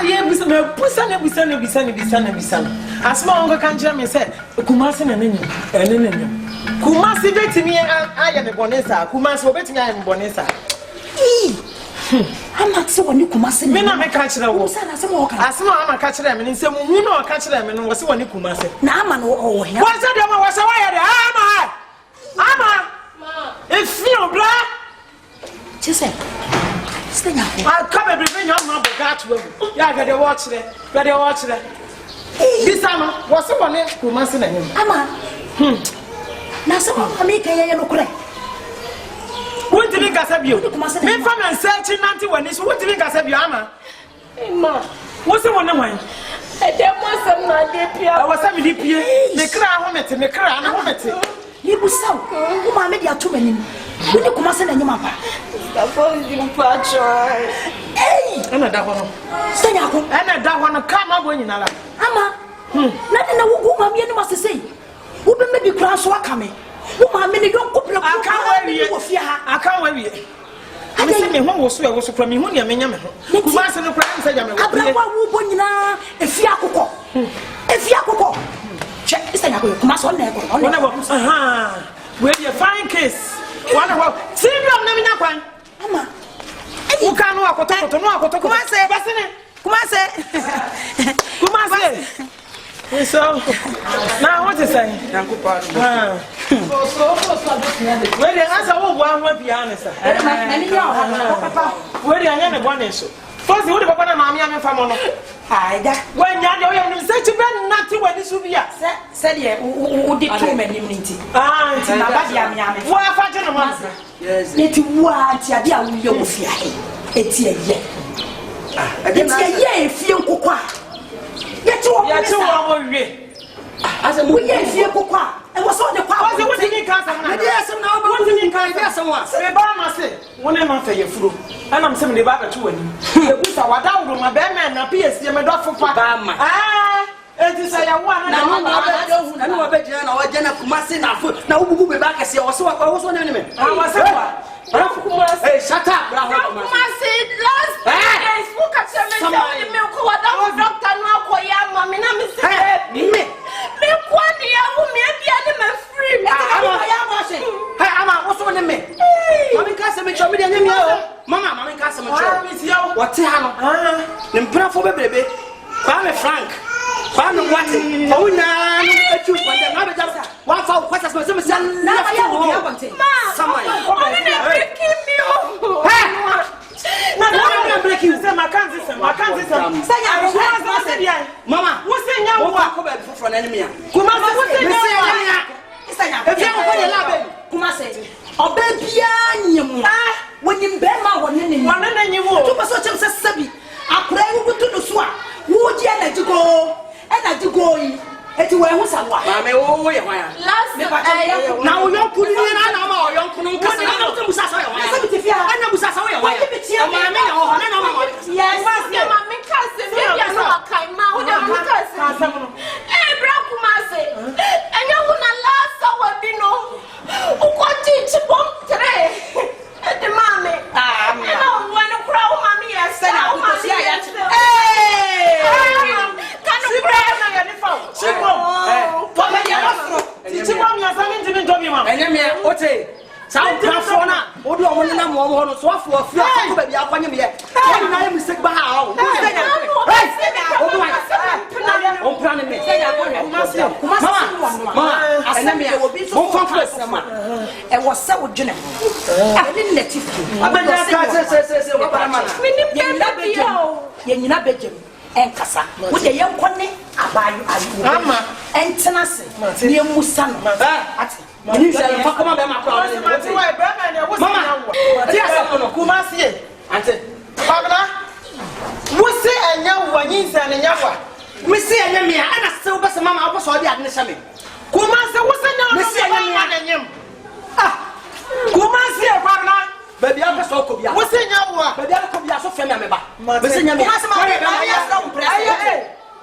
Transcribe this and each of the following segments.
ye busana. Asma onga kanjira me say Kumasi na nenyu. Kumasi betimi aya me bonesa. Kumasi obetimi aya me bonesa. I'm not so when you Kumasi. Me na me kanjira wo. Asma ama kanjira me nsem hu na kanjira me no wo se woni Kumasi. Na ama no o he. Wa se de ma wa se wa ye de ama. If you bra. Chese. Stay now. I come every day you ma boga to we. Ya ga de watch there. Ga de watch there. This ama was se woni Kumasi na him. Ama. Na se mo make ye no kure. What did you say? Me from and searching nanti when is what did you say? Ama. Ma. What's the one wine? There was some idea. I was having the pie. Me cry homete, me cry na homete. You bu saw. Who ma me dia to many. When you Kumasi na nyama pa. The phone is patrol. Hey. Ana da hono. Stay now. Ana da hono kama go nyina la. Ama. Nothing na wo ma me ni ma say. Wo be me bi kra so aka me. Wo ma me ni don kopla ko. I can't worry. I say me ho wo so e wo so from me hu ne me nya me ho. Kumasi no kra nsa ja me wo. Abrakwa wo bo nyina efi akokọ. Efi akokọ. Check stay now. Kumasi on na e ko. Aha. We be a fine case. One of Sirium na me nya kwan. Ama. Wo kan no akotokoto no akotokoto. Kumasi. Basene. Kumasi. So, now what is saying? So, where the answer will be honest. Where the other one is. First, you would have a mammy and family. When you're such a bad nothing when this will be said, yeah, who did too many immunity. Ah, what a fashion monster. Yes, it's what you will fear. It's a year. It's a year if you could. Get you as a we fear cocoa. And was on the power. What do you mean, Cousin? Yes, and now what do you mean, Cousin? Say, Bama say, one am for your fruit, and I'm sending the back to him. The boots are what down with my band appears to my dog for Bama. Ah, it is a one. I know a bed or Jenna Kumasi now. Now, who will be back as you also was one enemy. I was hey, shut up, Kumasi. Last look at some milk. What our doctor now for young mammy. Me, one year, who may be animal free. I'm also on me. Mammy Cassamet, Mamma, Mammy Cassamet, what's the hammer? Then put for baby. Kwame Frank. Kwame what? Oh, now, one for what has my son. Now, someone. I'm breaking you. My cousin. Mama, what's in your walk for an enemy? Kumasi, what's in your Kumasi, or baby, when you bear my one in one and you walk to such a sabi. I pray to the swat. Would you let you go? And I do go in. Et tu vois où ça va? Mais oh oui, ouais. Now you're putting in an hour, you're putting in an hour. Sound California, or do I want to know more so for a few baby? I'll find him yet. I am sick by how? I was so general. I didn't let you. And Cassa, with a young conny, I buy you and Tennessee, near Musan. You shall talk about them. Mamma, Kumasi, and said, Pabla, we say a young one is and a young one. We say a young man, and I still was a mamma, I was already at the summit. Kumasi was a young man and him. Ah, Kumasi, Pabla, baby, I was so cool. What's in your work? But there could be a so family.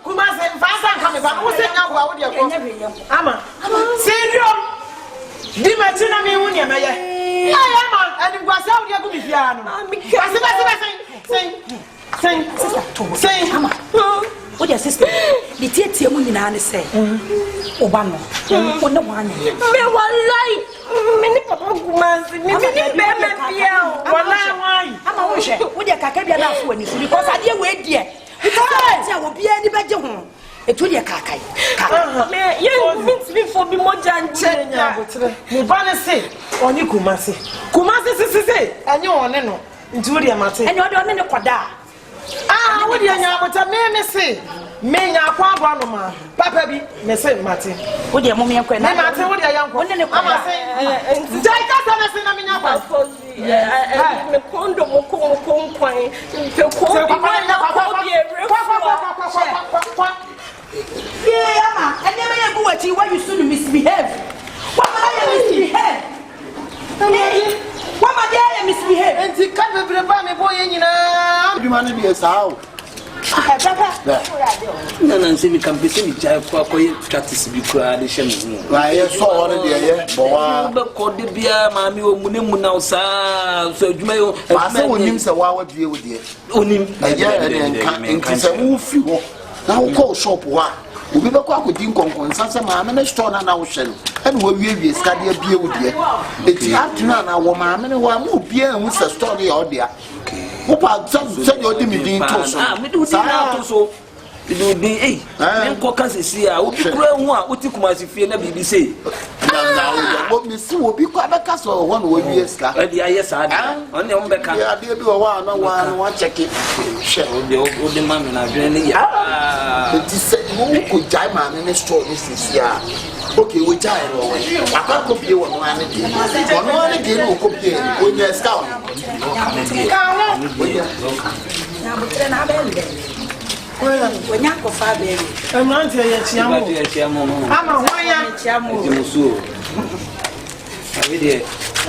Kumasi, Fasa coming back. What's in your work? Ama, Sirium. Dimatina me unia me ye. And it was out here to be piano. Sing. to say ama what your sister the tie mu nyina ne say oba no one me wallahi me papa Kumasi me be bia wallahi ama wo hwe wo de kaka bia na afo ani so because ade we die because tia wo bia ni beje ho etu de kaka me yen me for bi moja nche nya botre me ba ne say oni Kumasi se enye one no nti wo de mate enye ode ne koda wo de nya bota me say me nya kwa agwa no ma papa bi me say mate wo de mo me nkwa na mate wo de yanko ne ama say jai ka sa na say na me nya kwa me kondo Monkum kwan pe ko yeah ama ene me ye go wachi why you should misbehave what ma you misbehave what ma dey misbehave enti ka bebre ba me boy nyina aduma na bi sao papa na nse mi campesi mi jai kwa practice bi kura de hye me hu wa ye so won de ye bo wa be ko de bia ma mi o mu na usa so adwuma yo ba se wonim se wa wa due wo de onim ye en se wo fi ho na wo call shop wa obi be kwa akodi nkonkon sanse ma me na store na wo hye no ene wo wie skade abie wo de eti atuna na wo ma me ne wa mu bia hu se store ya odea wo pa se yo di mi din to so me do di na to so do di men ko kan sesi a wo bi kura hu a wo ti Kumasi fie na bibi sei na wo mi si wo bi kwa be ka so wo no wo wie ska e di aye sa da on ne be ka ya de bi wo wa na wa check it she o de ma me na dwen ne ya eti se wo ko jai ma ne store ni sisi a okay we jai ro wo akwa ko bie wo no ane de ono ane de no ko bie wo nya ska wo na butre na bele wonya ko fa bele emrante ye chiamo ama hoya chiamo musu avide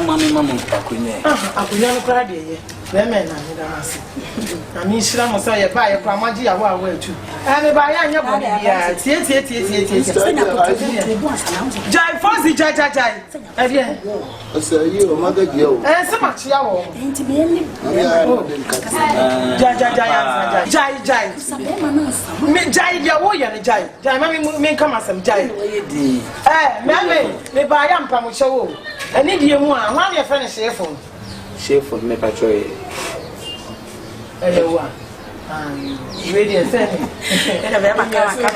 mama akunye akunya no kra de ye be me na ni da mase na mi shira mo so ye ba ye kwa maji ya wa atu me ba ya nya bo bia tie senya ko jai fozi jai e bien asa yi o maga je o se ma chia wo enti me ni jai me jai ya wo ya ni jai ma me kama sam jai me ba ya mpa mo chewo eni die mu a hwan ye fe ne chef me patrol elewa radio send era be makama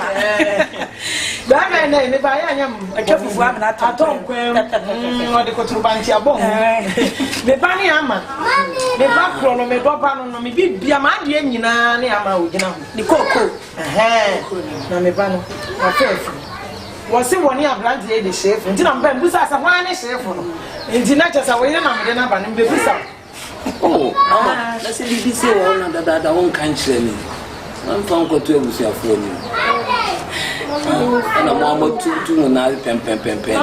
ba na me ba ya nyam achafufu amna aton kwem o de ko turbanti abon me ba ni ama me ba kro no me do ba no me bibia ma de nyina ne ama o gina ho ni koko na me ba no afefu wose woni abrante e de chef nti na mba mbusa sa hwan ne chef no nti na chesa wo ina na me de na ba no mbe busa ama na se bibi se wo na dada won kan kire ni man fa nko to ebusuafo ni na mo amatu na pem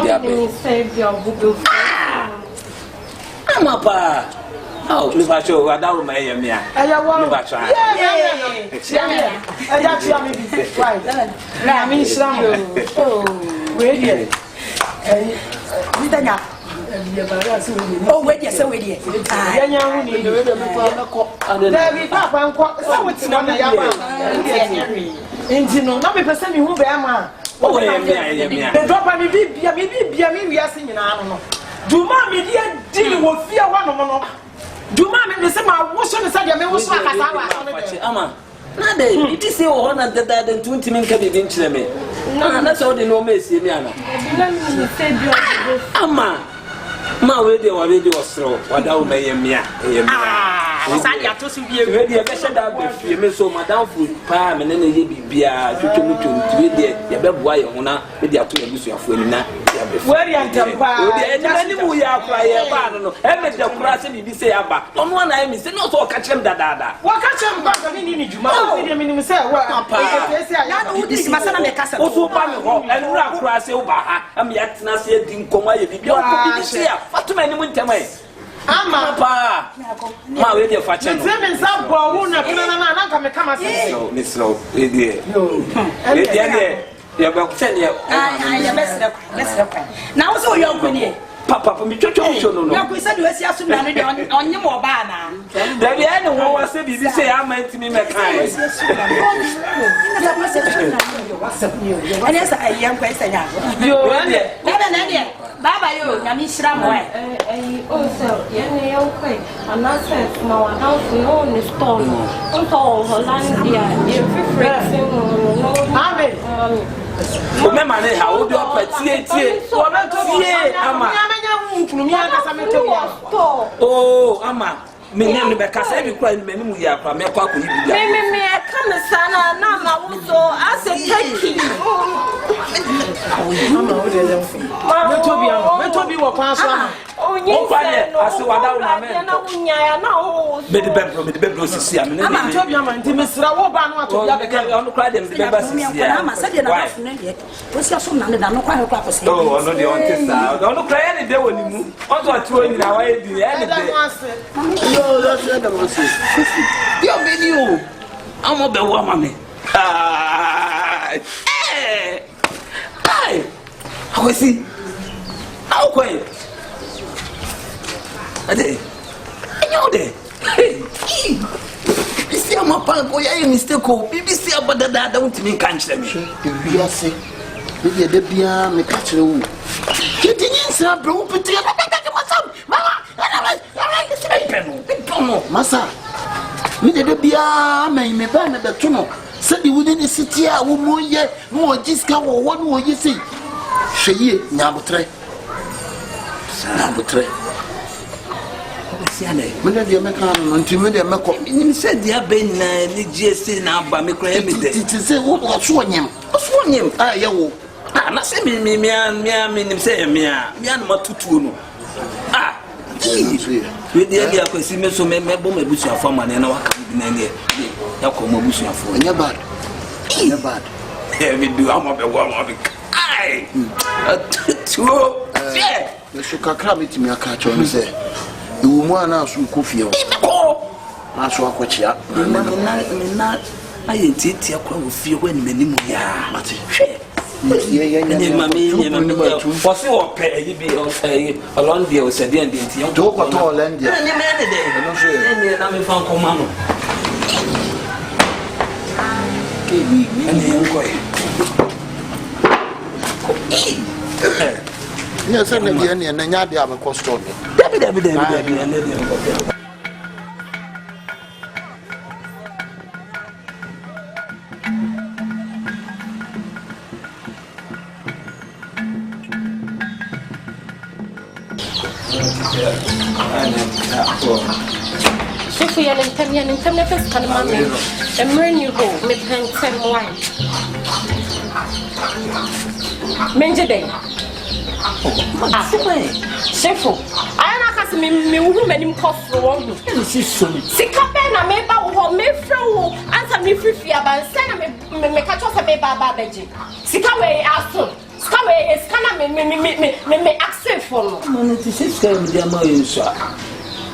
dia be ama pa ni ba cho wa dawo ma ye mia ni ba cho ya chia me bi right na mi islam we die ndanya oh we die se we die ya nya hu ni we be ko na bi papa nko sa woti na ya ba nti no na me pese mi hu be ama o ye mia be drop mi bibia mi wiase nyina no duma mi die dili wo fia wa no duma me se ma wo so ne sa dia me wo so akasa wa ama na de it is o na dada de 20 min ka bi nchire me na so de no me sie mi ana ama ma we de wa radio osro wada wo me mia sa dia to su bie we de be sheda be fie me so madam fu pa me ne ye bibia twetwemu we de ye be boa ye ho na we de ato ebusuafo ani na ya be we ya ntampa we de enani mu ya kwa ye ba no e me de kura se bibi se ya ba ono na mi se no so ka chem dada wa ka chem ba ka ni juma we de minim se wa ya no di masana me kasa o so ba me ho enura kura se u ba ha am ya tena se di nkoma ye bibia ko bibi se ya fatuma ni mu ntamai ama pa ma we de fa chem no me nsa bo wo na kana na ka me kama se me slow we de we de ya be ko se ne ya be sere kwa na wo so yo ko ni Papa, me chocho no. Ya ko say do asi aso na ne de onye mo ba na. Da bi ene wo wa say bibi say amant mi me kan. Anya sa ayam ko say nya. Yo, ande. Na de. Baba yo, nyami shira mo e. O so, ye ne yo kai. Anase ma wa house no ni store. Onto Hollandia, ye free no. Amen. O me mane ha o bi opatie tie. O me tie ama. Oh, ama. Me nyam ne be kasa e bi kura ni me mu ya kura me kwa koyi bi ya. Me come sana na ma wo so as a keki. Me tobi wo kwan so ama. O kwa ne ase wada wo na me. Na unya ya na ho. Me de bebro sisi am ne. Ama tobi ama nti mesra wo ba no ato ya be ka. Onu kura dem de beba sisi ya. Ama sa de na afu ne de. Wo si aso na ne da no kwa he kwa ko say. Oh, onu de on tesa. Onu kura ya ne de woni mu. Onto atu nyina wa edi ya ne de. Yo, that's the one. Yo video. Amo be wo ama me. Ai. How see? How coin? Ade. Enyo de. Isi ama pan ko ya mistake ko. BBC abadada da untimi kan kire me. Ewi ase. Me de bia me ka kire wo. Kiti nyinsa bro pete masam. Mama. Masa. Me de bia me ba me beto no. Sadi wudi ni city a wo moye mo jiska wo wonu wo yisi. Hweye nyabotre. Nyabotre. Siane. Me de me kan no ntimi de me ko. Ni se dia ben na ni GSC na aba me kra me de. Ti se wo so onyem. So onyem. Ah ye wo. Ah na se mi nim se mi na matutuo no. Ah. We dey dia ko si me so me bo me busu afo ma na waka bi na ne. Ya ko mo busu afo. Anya bad. Anya bad. Me do am be wo am be. Ai. Tuo. Yeah. Me so kakra metimi aka cho no se. Ewu mu ana so kofie o. Ko. Na so akochia. Na aye titia kwa wo fie ho ni manimu ya. Mate. Ni mami fosi o pe eyi bi Hollandia o se dia ndenti to ko to Hollandia ni me ne de no so ni na me fan ko ma no ani nko ni se na dia ni na nya dia me ko store ni dabi ne de nko If we are in Tamian, first can mammy, and when you go, me pen 10 wine. Menja day. Shefo, I am asking me women in cost for one. Sika Baaa me ba me fro answer me free about send me catch us a baby babaji. Sika way aso. Sika way is kana me accept for no. Man it is scam dia ma insha.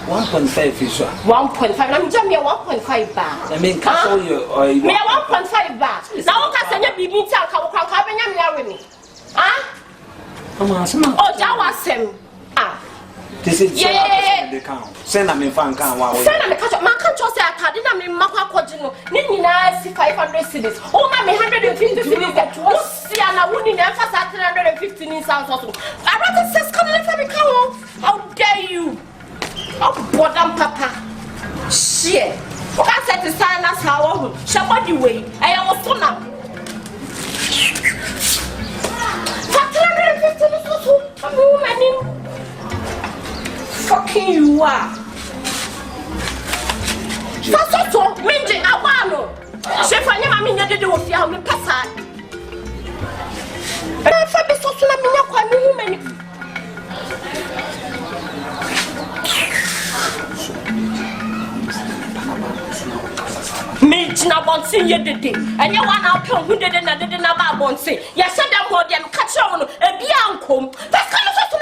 1.5 is 1.5. I'm just me 1.5 bar. I mean castle you or me 1.5 bar. Now ka senya bibi nti aka wo ka benya me awe ni. Ah? Oh, Jawasem. Ah. This is the count. Send me fan can wow. Send me catch up. Man can't just say I can't. Didn't me makwa kojino. Nini na 500 cities. Oh, my 150 cities. That was see and I wouldn't never 350 in South also. I rather says come let me come. How dare you? Oh, bottom papa. Shit. What I said to sign us how somebody way. I was so now. 350 I'm woman. Fucking you are. That's all. Minji, I want to. Chef, I never mean you do with your passa. And I found this also a woman. Minjina bonsi yedede. And you want to come who didn't have bonsi. Yes, said them more them catch on a bianco. That's kind of also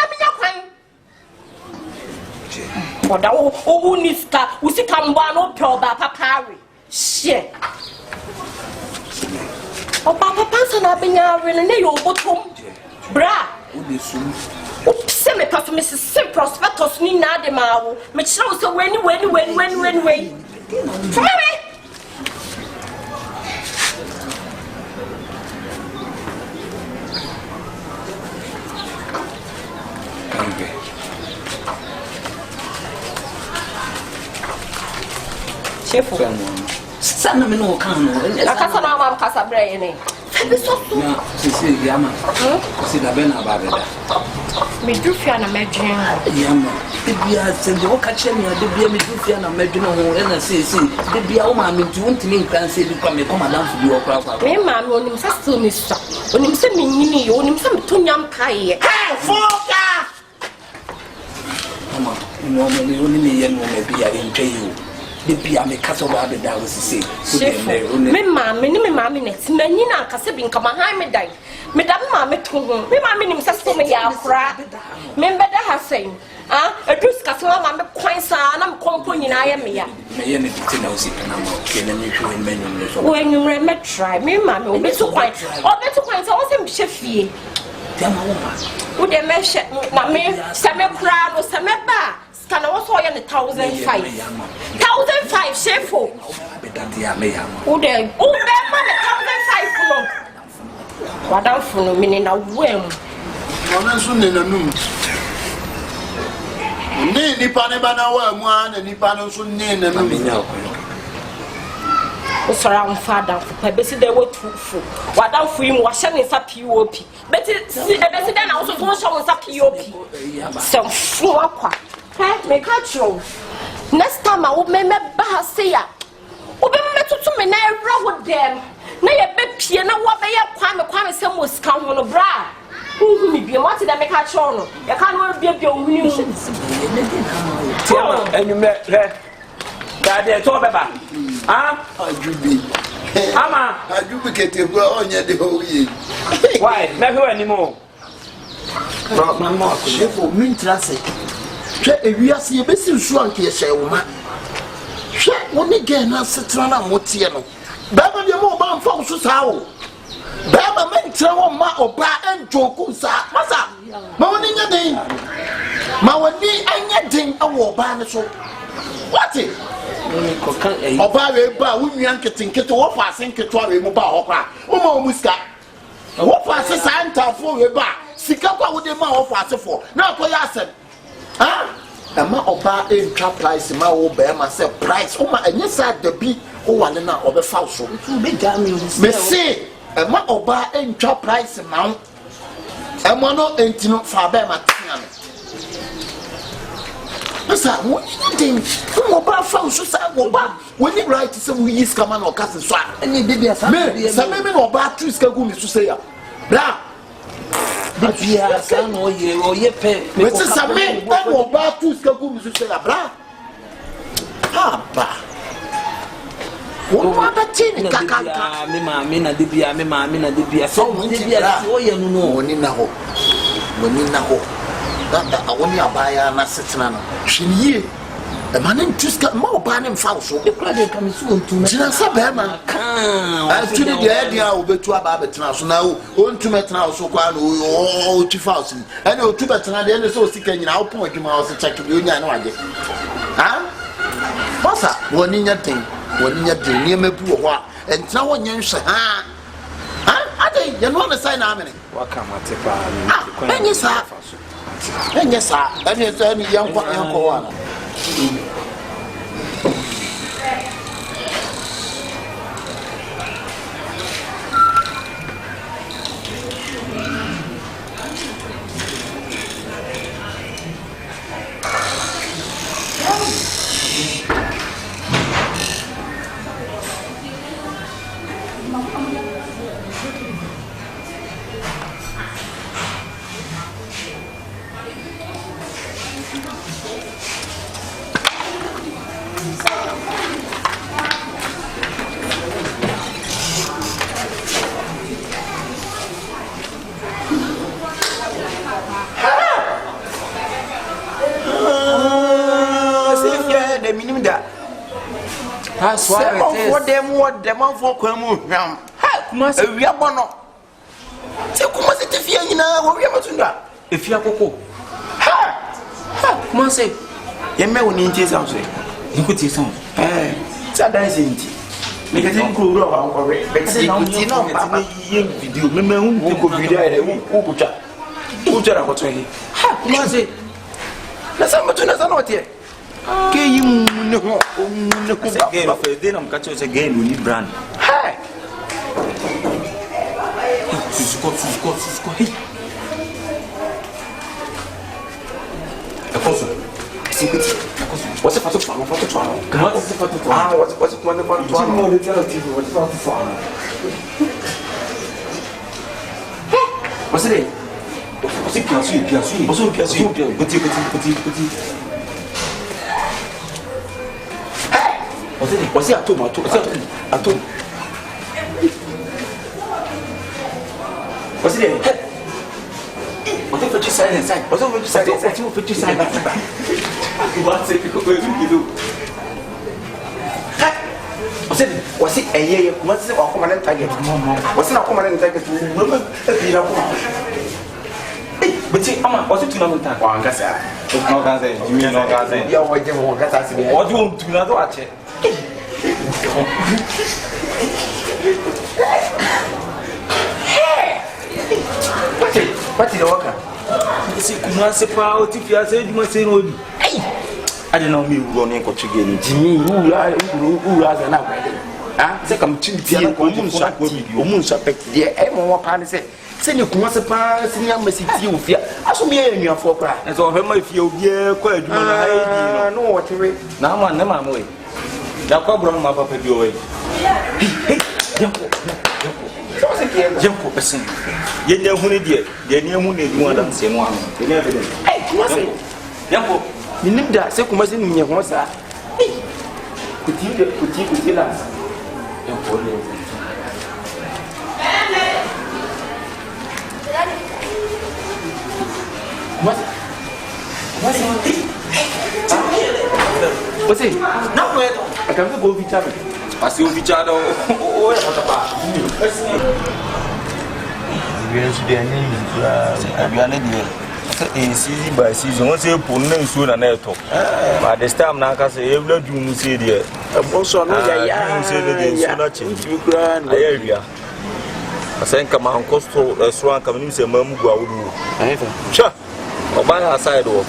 Oda o niska usika mba no proba papari shit o papa pansa na benya rene ne yo botom bra Udesum Se me pato me se prospectus ni na de ma wo. Me kire wo se weni. From me. Chefu. Sana me no kan no. Akasa na ma kasa bre ni. Febi so so. Na sisi yama. Si da bena ba beda. Me dufia na medwen. Yama. Bibia sende wo ka che me de bia me dufia na medwen ho na sisi. De bia wo ma me nti wontimi nkran se bi kwa me ko madam fu bi wo kra kwa. Me ma me onim sa still ni sa. Onim se me nyini yo, onim se me to nyam kai. Foka. Mama, no me oni me ye no me bia ntwe yo. De bia me kaso ba be da wo sisi. Me ma me ni me ma me net. Me nyina akase bi nka ma han me dai. Me da me ma me to ho. Me ma me nim sa still me ya kra. Me beda ha sen. Edus kase ma me kwan sa na me kompo nyina ye me ya. Me ye ne ti na wo sika na mo. Ke na me hwe me nyum so. Wo nyumre me try. Me ma me obi to kwan. Obi to kwan sa wo se me hwe fie. Dama wo ma. Wo de me hwe na me se me kra no se me ba. Can I also earn 1,500? 1,500, Shefo. Oh, there. Oh, there, man, 1,500. What else for me in a whim? One soon in a noon. Ni panebana one and Nipano soon in a noon. Surround father for Bessie, they were too full. What else for him was sending up POP. But it's the president also was showing up POP. Some fool. Me catch you. Next time I will make me Baha say ya. Obe me to me na era with them. Na ye be pie na wo be ye kwame se mo ska ho no bra. Who me be what did I make catch you no? You can no be ohuni mu. Tiama enumre he. Dade to beba. Ajubi. Ama Ajubi ketebu onye de ho yi. Why? Na hwe animo. Bro, mama, Shefo mintrase. Hwe ewiase ye besi nsu anke ye hye wo ma. Hwe woni gen na setra na motie no. Baba de mo ba mfa so saa wo. Baba mentra wo ma oba enjoku saa. Masa. Ma woni nya den. Ma woni anya den awo oba ne so. What? Oba we ba wo nua nketenkete wo fa asenketo we mu ba hokra. Wo ma wo muska. Wo fa ase saa ntafo we ba. Sika kwa wo de ma wo fa asefo. Na akoya asem. Ama oba entwa price ma wo be ma say price o ma enye sa dabi o wane na obefa so be jam you me say ama oba entwa price ma emo no entino fa be ma tia no asa wo tin mo ba fa so sa wo ba woni right say we use kama na okase so enye bibia sa me sa me no oba tu ska gu mi so say ya bra Bibia san oye pe me se same o ba tu ska ku mi se la bra ha ba wo ma ba tin kaka me ma me na dibia so dibia si oye no no woni na ho da awoni abaya na setena no hwiniye e ma ne tuska ma oba ne mfa so e kura de kam so ontu na jina sa be ma a tuni de dia obetu aba betena so na ontu metena so kwa no o tu house ene o tu betena de ene so sika nyina opon adwuma o se check bi onya na waje ha bossa woni nya den ne mebu wo a entena wonye nhwe ha ade ye no na sai na amene waka mate pa ni enye sa ene so ene yankwa wa na That's why it is. What them for Kwamu. If you are Bono, take Kumasi to fear you now, what we have to do. If you are Coco, Comment c'est? Il met on inti ça aussi. Écoutez ça. Ça dans c'est inti. Mais que c'est une couleur encore. Mais c'est inti non pas vidéo même on ko vidéo elle ou kucha. Kucha la koto yi. Ha, comment c'est? Na ça matu na ça non tie. Que yi ne ko ne ko c'est game fait dès nam kacho c'est game ni brand. Ha. Susko. Hey. Akoso. Sikiti. Você faz o falo. Comment você faz o Ah, você quando faz o falo. Não, você faz o falo. Você bien sûr. Petit. Você atoma. Você foi de sair inside. Você foi de sair inside. Você ficou com isso. Você é aí, você vai comandar target. Você não comanda target. Não é vira com. But ama você tu não tá. Wa ngasa. Não gasa. Jimmy não gasa. Ya wa je mo ngasa si. O de um tu na do ache. Pati da waka. Esse kuma se pa o ti fi ase de uma sem odi. Ai. Ade na mi uro ne ko chige ni. Jimmy ura za na kwa. Ah, c'est comme tu dis omun sa pek die e mo wa pa ne se ne kuma se pa se nya masiti o fia aso me ya nua fo kra E so he ma fie obi e ko aduma na ha di no wo tere na ma ne ma mo e da kwa bro ma papa bi o e hey Yanko person ye nya hu ne die ye nya hu ne du adam se no ano ye nya beden ai kuma se yanko ni nimda se kuma se nya ho sa kuti la yanko le Você não foi. Acabou de ouvir chave. Passei o vichado o é para pa. Aduane die. Season by season once you put na nsuo na na to. But this time na aka say every do mu say die. Bonso no ya. Mu say the nsuo na che. Aye wia. Asen kama ankosto restaurant kama ni say mamu gu awudu. Aye fa. Cha. Oba na side wo.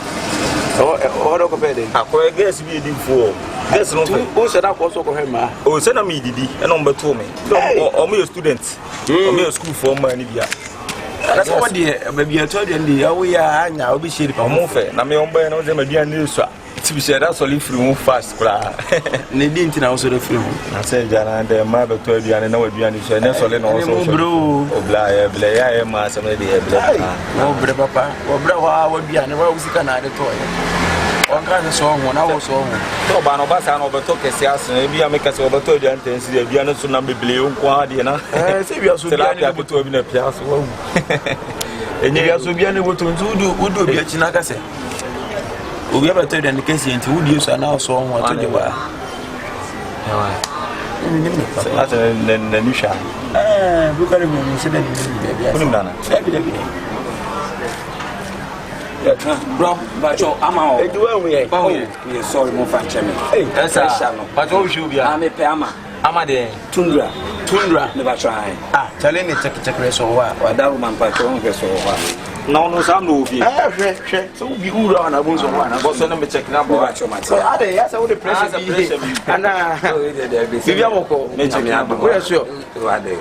O do ko pede. Akwa guess bi di fo. Guess no fe. O se da ko so ko hema. O se na mi didi e no mbeto me. O me student. O me school for man ni bia. That's what the baby I told you the we are anya obi shiri pa mo fe na me omba na o ze ma bia ni so. Ti bi share that solid free mo fast kra. Ne di ntina o so do free mo. Na se jana de ma beto aduane na waduane so ne solid na o so. Bro. Obla ya bla ya ma se me de ya bla. O bre papa. O bre wa waduane wa usika na de toy. On ka se so ho na wo so ho. To ba no ba sa no beto kese asen bia me kese obeto aduane tensi de aduane so na beble o nko ade na. Se bia so bia ne beto bi na pia so wa. Enye bia so bia ne beto udu bia chi na kase. Obi abeto aduane kese enti udu so na so ho to de ba. Yawa. Asa na nisha. Bukari mo se de bia. Kunim dana. Dabi. Bro, but you ama E duwa mu ye. We sorry mo fa cheme. Hey, esa. But you should be. Me pe ama. Ama de Tundra. Ne ba try. Ah, chale ni check so wa. Wa da man pa cho mo so wa. No sam no obi. Hwe. So bi ura na bon so wa na. Bo so na me check na bo ba cho ma. So ade ya sa wo the pressure bi. Ana. Bibi amoko. Me check na bo. We sure. Wa de.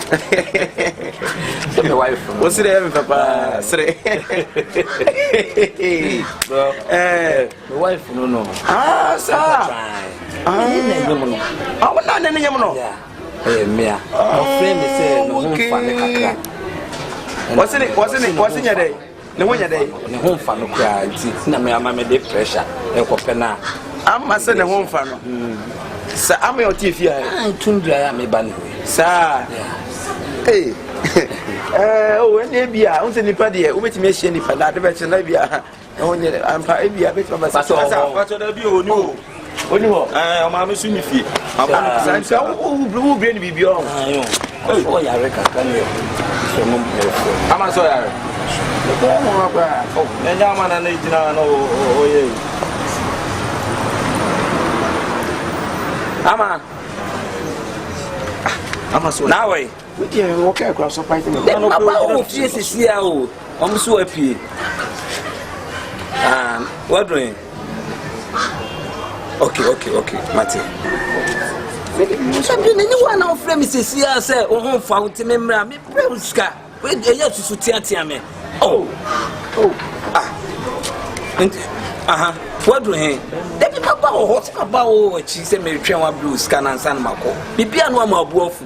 My wife. What's the name, Papa? Bro. My wife, no. Ah, sir. I want not any yamono. Me. My friend say no fa ne kakra. What's in your day? No one your day. Ne home fa no kra nti na me ama me de pressure e ko pe na. I'm ma say ne home fa no. Sir, am your TV here. Tundra ya me ba ne. Sir. Hey. When they be a unse nipa de o betimi ahia nipa na de be che na bia onye ampa e bia betimi ba sa pato da bi oni o oni ho o ma me su ni fie sansa o brain bibi o ayo o ya re kaka ni so mo be ama so ya re ko mo ba o na nya ma na na jina na o ye Ama. Ama so. Now way. We dey work across so fight me. No go fie sisi a o. Om so apie. What doing? Okay, Mate. Sabi anyone now frame sisi a say o ho fa wo teme mra me preuska. We dey ya susu tiatia me. What do he? Debi papa o hot papa o chi se me twen wa blue scan and san mako. Bibia no ma abu ofu.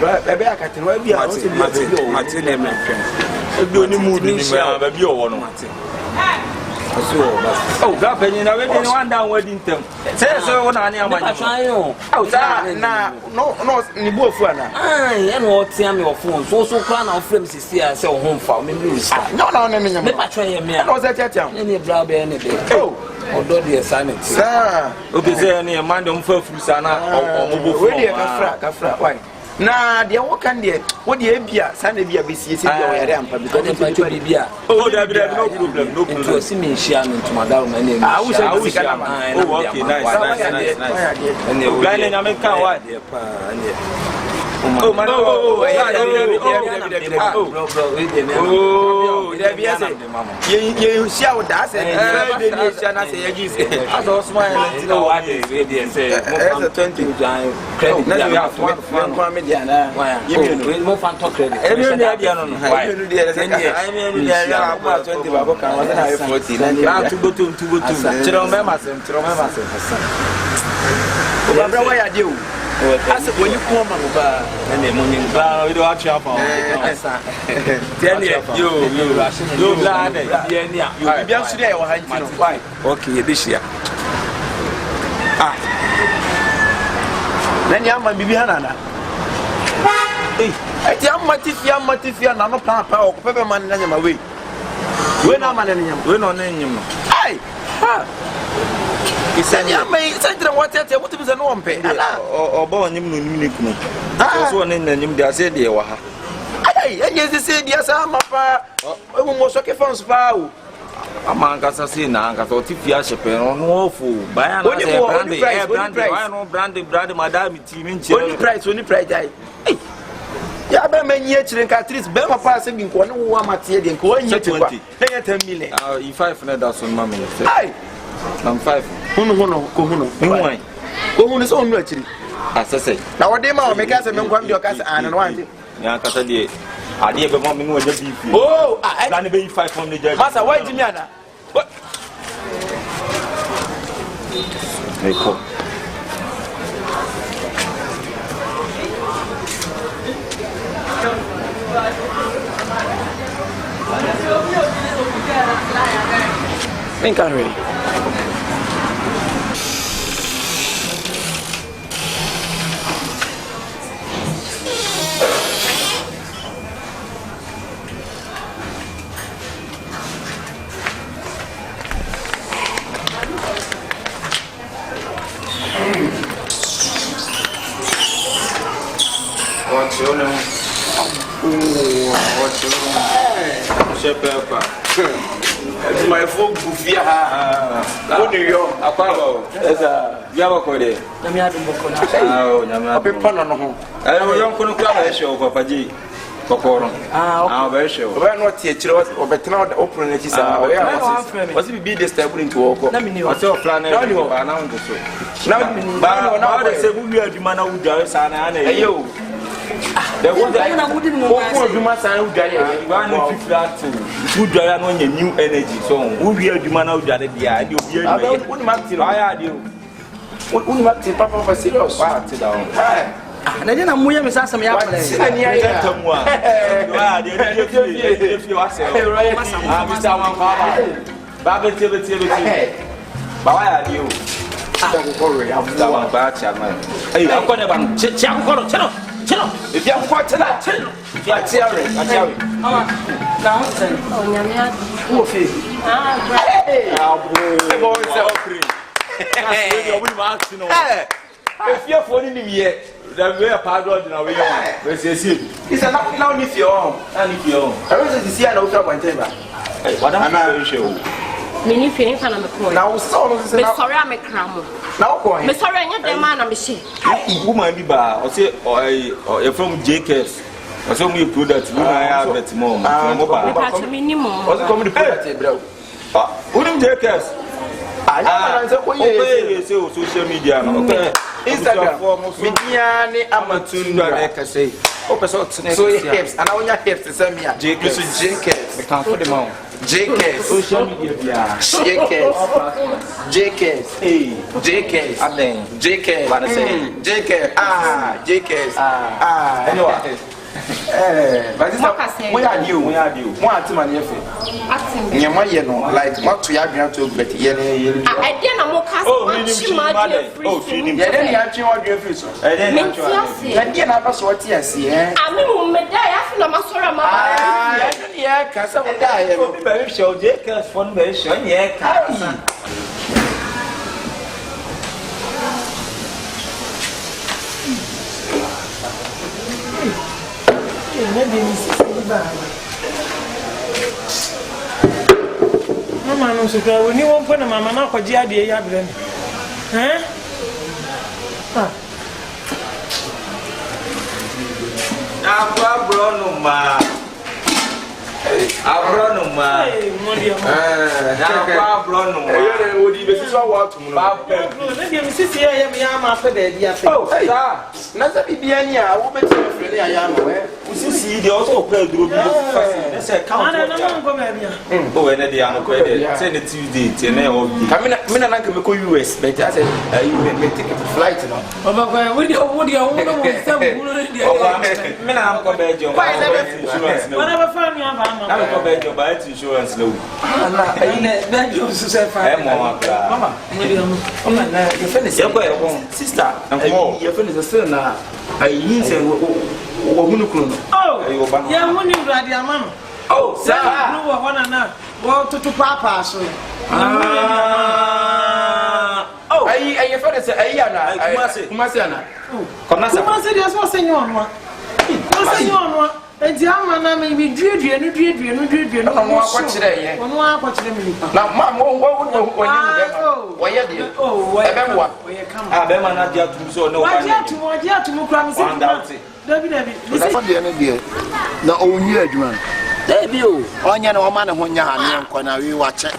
Baby akati no bia o se Mate na me twen. Ebi oni mood ni ma baby o wo no. Oh, God, penny na we dey one down wedding tem. Say so na ani amanya. Oh, na no ni bu ofu ana. E no tia me ofo so kra na frame sisi a say o home fa me lose. No me nyam. Me patwa ye me. No say tia. Ni bra be ne be. Oh, odo de sanity. Sir, obi say na man dem fa furu sana o mo bo fu. We dey kafra why? Na dia wo kan dia wo dia bia sana bia be sie bia wo yare ampa because dem pa to bia. Oh, there no problem. To see me share me to madam na name. I wish Sika Baaa. Oh, okay, nice. And you blind na me kan wa dey pa Oh, man. Bro, there be say. You share with us and the nation as a use. As all smile, you know what they say. As a 20 credit. Now you have one comedian. You more fan talk credit. Every idea on why. I mean, there are about 20 Baaa can was I 14. And to go to Chiromema, Barbara, why are you? As when you come over and the morning, you don't actually have you glad you be actually why? Okay, this year. Then you have Bibi Hanana. I tell Matifia, no papa or pepperman in my way. When I'm an enemy, we're not in him. He said, "Yeah, may send them what is an one pay or born him unique. I was one in the name, they said, they were. Yes, they said, yes, I'm a pa, almost like a phone spow. Among us, I see now, I thought if you are no awful. Buy no brandy, madame, only price, yeah, but many years in countries, Bema passing in one material, going 20, 10 million. If I find that some mammy, I'm 5. Who is on actually? As I say, now what they make us a member of your cousin and one. Yankasadi, I did a moment with the beef. Oh, I can't be 500 judge. Master, why Jimiana? What? They call. Think I'm ready. What's your name? What's your name? Shepherd. My folk Bufia. What do you? Apollo. As a Yabakode. Oh, Yamapan. I don't know show for Paji. Ah, very sure. We're not teachers or better not open it. Was it be disturbing to walk? Let me know what's your plan. Now, they say we are the man who does and you. There was a good master who died. One flat who died on your new energy. So, who we are the man who died the idea. I do. What not Papa for serious? Na jina muye misasa mya pale. Ani ya tamwa. If you ask. Mr. Wamba. Baba tebe. Baba ya dio. Akokore Mr. Wamba chairman. Hey, akone ban. Chakokoro, chelo. If you are quite that, I tell you. Now, oh, Nyamia. Who fee? Hey, the boys are free. If you're phoning him yet, then we are part of the way. It's a now if you're on, and if you're on. I was to see an ultra one table. What am I show? Mini feeling for me. Now, so sorry, I'm a cram. Now, Me sorry, I'm the man. I'm a she. Woman, be bar, or say, or from JKS. Or some new product, I have at mom. Minimum. What's the comedy product, bro? Wouldn't JKS? I say social media. Instagram, Midiani, Amatun, say. So he helps, and I want your help to send me a JKS. The camp for the mom. JKS, social media, JKS, JKS, what I say, JKS, JKS, anyway. But we are you. One to my nephew. You know, like what to have you to bet. I didn't know Oh, feeding. Yeah, then you have to order your fish. And then you have us what you see. I mean, me die after my sorrow. Yeah, because I will die. Very sure, JKS Foundation. Yeah, Mama no so ka woni won pona mama na kwaji ade ya bre ni Abronuma. Abronuma. Abronuma. Eh, odi be siso wa tum no. Na dia mi sisi ya me ya ma fa da dia fa. Oh, na sa bibia ni a wo beti afre ni ya ma we. Usisi de o so kwa duro bi fast. Na say count. Na ma ngo ba bia. Oh, we na dia no kwa de. Say na Tuesday, te na o bi. Kamina na ka me ko US, but I said you take a flight no. Baba kwa wo dia wo no say wo no dia. Me na am ko be jo. Wana ba fa mi aba ma. Na ko be jo ba insurance no. Na na jo so say fa. Mama, mama na you finish. Sister, you finish still na ayi say wo hunu kunu. Oh, ya hunu urade amam. Oh, sir. No wo hona na. Wo tutu papa so. Oh, ayi finish ayi ana. Kumasi ana. Kumasi dia so senyo no. Wo senyo no. Enti ama na me bi duedue no. Ono akwakyere ye. Ono akwakyere me nipa. Na ma wo wo ye de. Oh, ebe wo. Ah, be ma na dia tum so no. Wa dia tum kura me se. David. Listen for the end there. Na onyi adwuma. David o. Onya na o ma ne ho nya ha ne enko na wi wa che.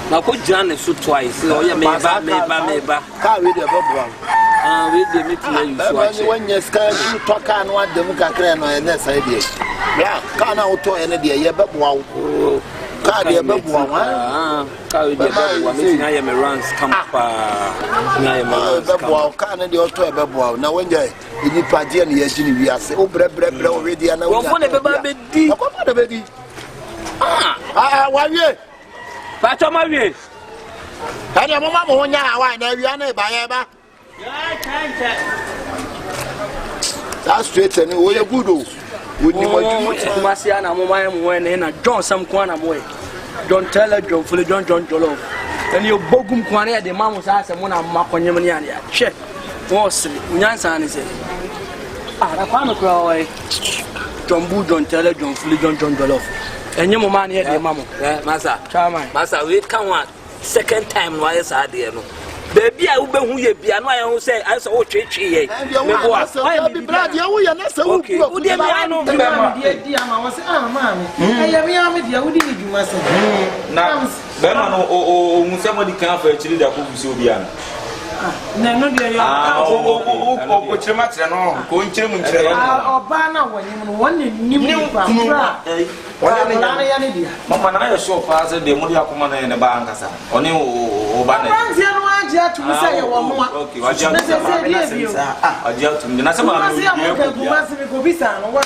Na ko jane so twice. O ya me ba. Ka we de bobwa. We de me tell you so actually. When you scan you talk and what them kakra no na side there. Yeah, ka na auto ene there ye bebwa. Ka de bebwa wa. Ka we de bebwa me na ye me runs come pa. Na ye me runs bebwa ka na de auto bebwa. Na when you ni padia na ye jini wi ase. O bre o we dia na wo ne beba be di. Ko na be di. Wa wie. Ba to ma wie. Ka de mama mo nya ha wa na wi na ba ye ba. That's straight and we are good. We need more Masiana, Mama, and John some corner way. Don't tell her, John Fully, John Jollof. And your Bogum Quania, the man was asked and one of Maconiania. Check. Was Nansan is it? I can't cry. John Boo, don't tell her, John Fully, John Jollof. And your man here, the mamma. Massa, we come one second time while it's out there. Baby, I will be who you be. I know I will say, I saw Chichi. Me go up. I be blood. You will not say, okay, who did I know? Dear, I was mammy. I am with you. Who did you must say? Now, Bemano or somebody can't for actually that who so be. No, dear, what's your matter? No, going to Obana when you want new. Mama, I show father the Modia Command in the bank. Only Obana. To say you want more. Okay, I just said, I just to the National. What's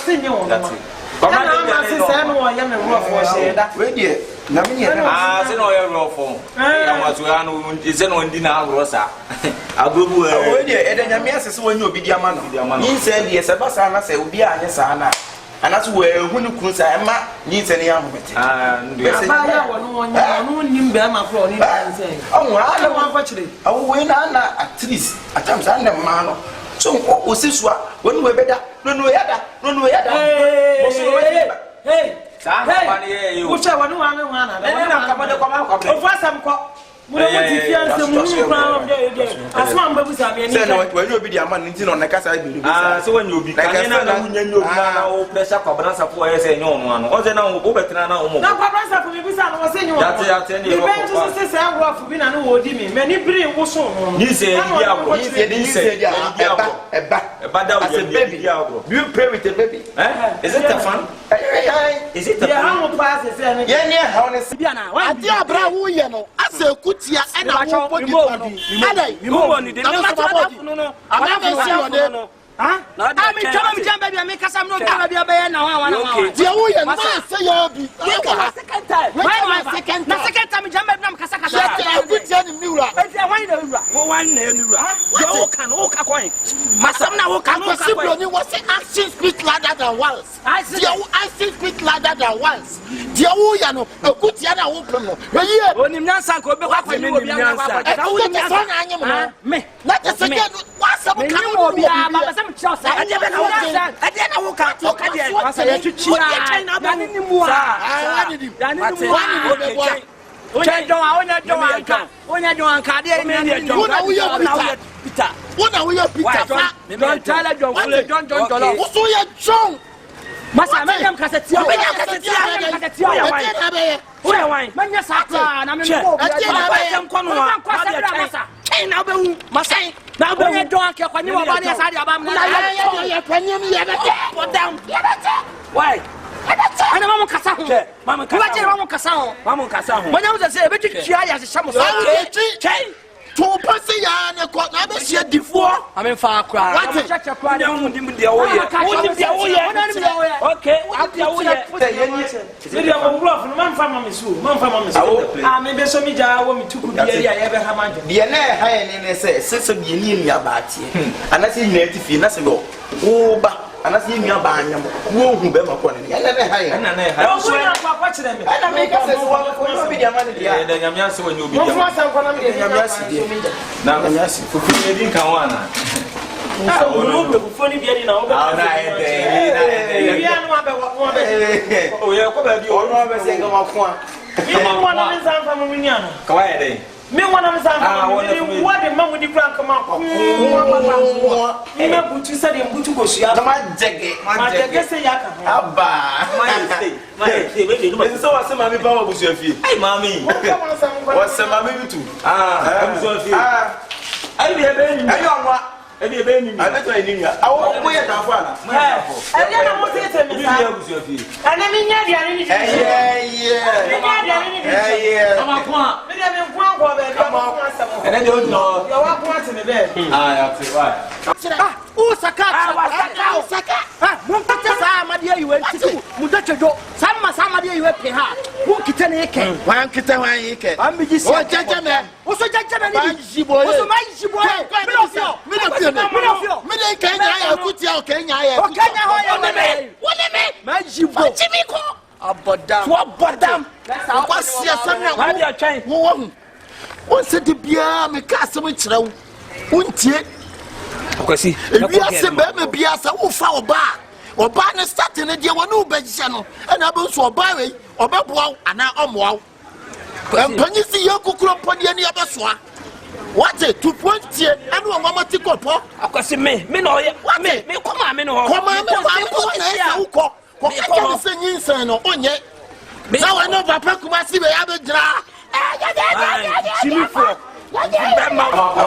in your that's it. I am a rough for ready. I said, no, you're raw phone. I was one is on dinner, Rosa. I'll go away. And then your mess when you be your man. He said, yes, a basana say, will be a yes, Anna. And that's where when you could say, Emma needs any arm with it. And I don't want actually. I will win Anna at least at times under man. So, was this one when we're better? No, hey. Hey, which I want to run around. I don't know. When you be the man on the casa, so when you be pressure Cobranza for us, and no one, or then I'll go better now. Cobranza for me, was saying, many brilliant was so. He said, baby, you pray with the baby. Is it a fun? Is it the hammer passes? Yeah, honestly, I dear bravo, you know, I say, Kutia and I won't put you on. You won't need no. Huh? I'm telling you, baby, I make us some no baby now. Second time. The second time, jump up, Casaka. Good journey, Mura. One was action speak louder than once. I see action speak louder than once. Dear Uyano, a good Yana open. Only Nansa could be what we mean. Not the second. What's up? I never know that. I didn't walk out. Now when you don't care when you are down. Why? And Mamma Cassan, Mamma Cassan. When I was a say, but you as a shaman. Two person, before I'm in far cry. Okay, and I see me a band, who be my corner. And I also watch them. And I make us one be your money. Then I'm just when you be your now, I'm just for feeding Kawana. Funny getting over. Oh, yeah, probably all over saying, come on, one of them from Mignano. Quiet. Me one of them, what the man with the grand come out. You said him to go see my jacket. My guess a yaka. My so I said, Mammy Power was your feet. Hey, Mammy, what's some mammy too? I'm so I be a baby. I don't want. I bet I knew you. I won't wait at Fana. I don't want to tell me your feet. And I mean, and I don't know. You're walking in the bed. I have to right. Oh, Saka, my dear, you went to Mudacho. Some you went to her. Who can take one kitten? I'm with this gentleman. What's a gentleman? What's a mighty boy? What's the beer? Me cast which now won't you? Because we are some baby, who found bar or banner starting a dear one who bed channel and I will so buy or wow and now wow. When you see your cook up on the any other swan. What a 2 points here, and one mamma to go up. I can see me, no, what me, come on, I'm saying, son, or on yet. Now I know Papa Kumasi, I have a draw. I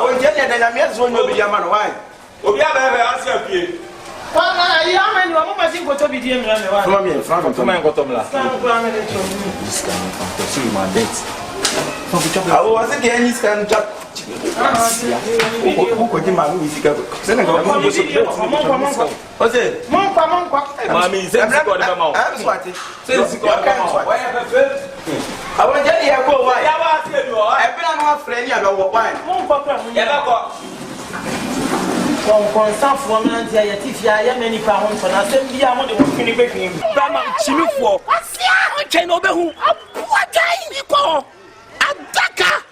will get it, and I'm yes, one will be a man. Why? We have ever answered you. I am a single to be dear. From me, from my bottom last. I was again, you can jump. Who could you marry with Sika? What's it? Mammy said, I'm swatting. I want to tell you, I've been a friend about wine. Constant for me, and I am many pounds, and I send the amount of money baking. Brahma, Chimmy for what's the other chain over who? What time you call? Adaka.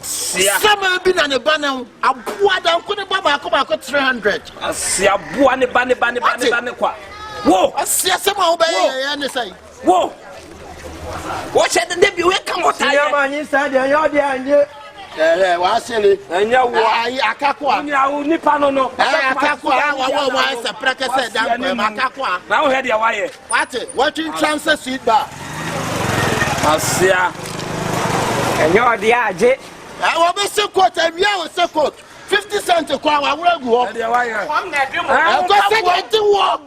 Summer been on a banner. A boy couldn't buy a 300. I see a boy on the banner. Whoa, I see some obey and say. Whoa. Watch the debut. We come out. Yeah, man, inside the yard, yeah. Wasili. Enya wo. Akakwa. Nya wo nipa no no. Akakwa wa se prekese dan ko akakwa. Na wo head ya waye. What in transfer seat ba? Asia. Enya odi aje. Wo be se coat awia wo se coat. 50 cents kwa wa wuragu ho. Head ya waye. Come na demo. Ko se get wo.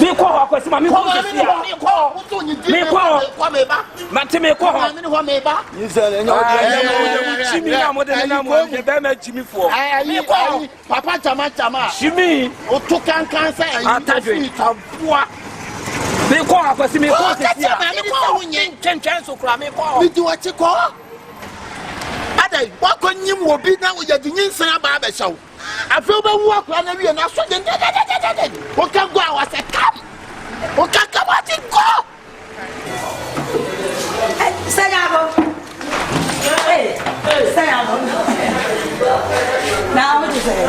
Me ko ho akwesi ma me ko se sia. Me ko me ba. Mate me ko ho. Me ho me ba. Yisele nya odi anya chimi na mo de na mo de be ma chimi fo. Me ko papa chama. Chimi. O to kan say Atadwe. Taboa. Me ko akwesi me ko se sia. Me ko wunye Chen so kura me ko. Me di wachi ko. Adai wa ko nyim wo bi na wo ya di nyinsana ba ba shaw. Afi ba wu akwa na wi na so de. O ka go awa se kam. O ka ka ba ti ko. Sayabo. Hey, sayabo. Now what you say?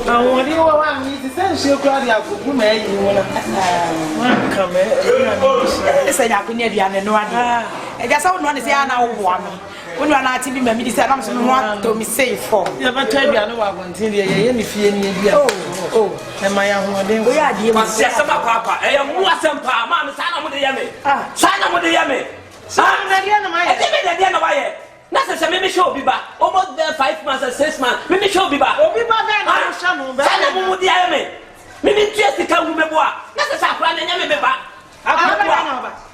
I want you want me to send you cry akugu me yi wona. Come here. Say ya kunya biane no ade. E ga sawo no ne say na wo bo am. Wonu ana ati bi ma mi di say na so no to me say for. Ya ba twa biane wa kontin de ye ni fie ni bia. Oh, e ma ya ho den. O ya die Ma se asema papa. E ya mu asem pa ma me sa na mo de ye me. Sa na mo de ye me. Sa na de na ma ye. E de me de na wa ye. Na se me show bi ba. Almost there 5 months and 6 months. Me show bi ba. Obi ba be na sha no be. Sa na mo de ye me. Me tie sika wu me bo a. Na se sa akra na nya me ba. Akra.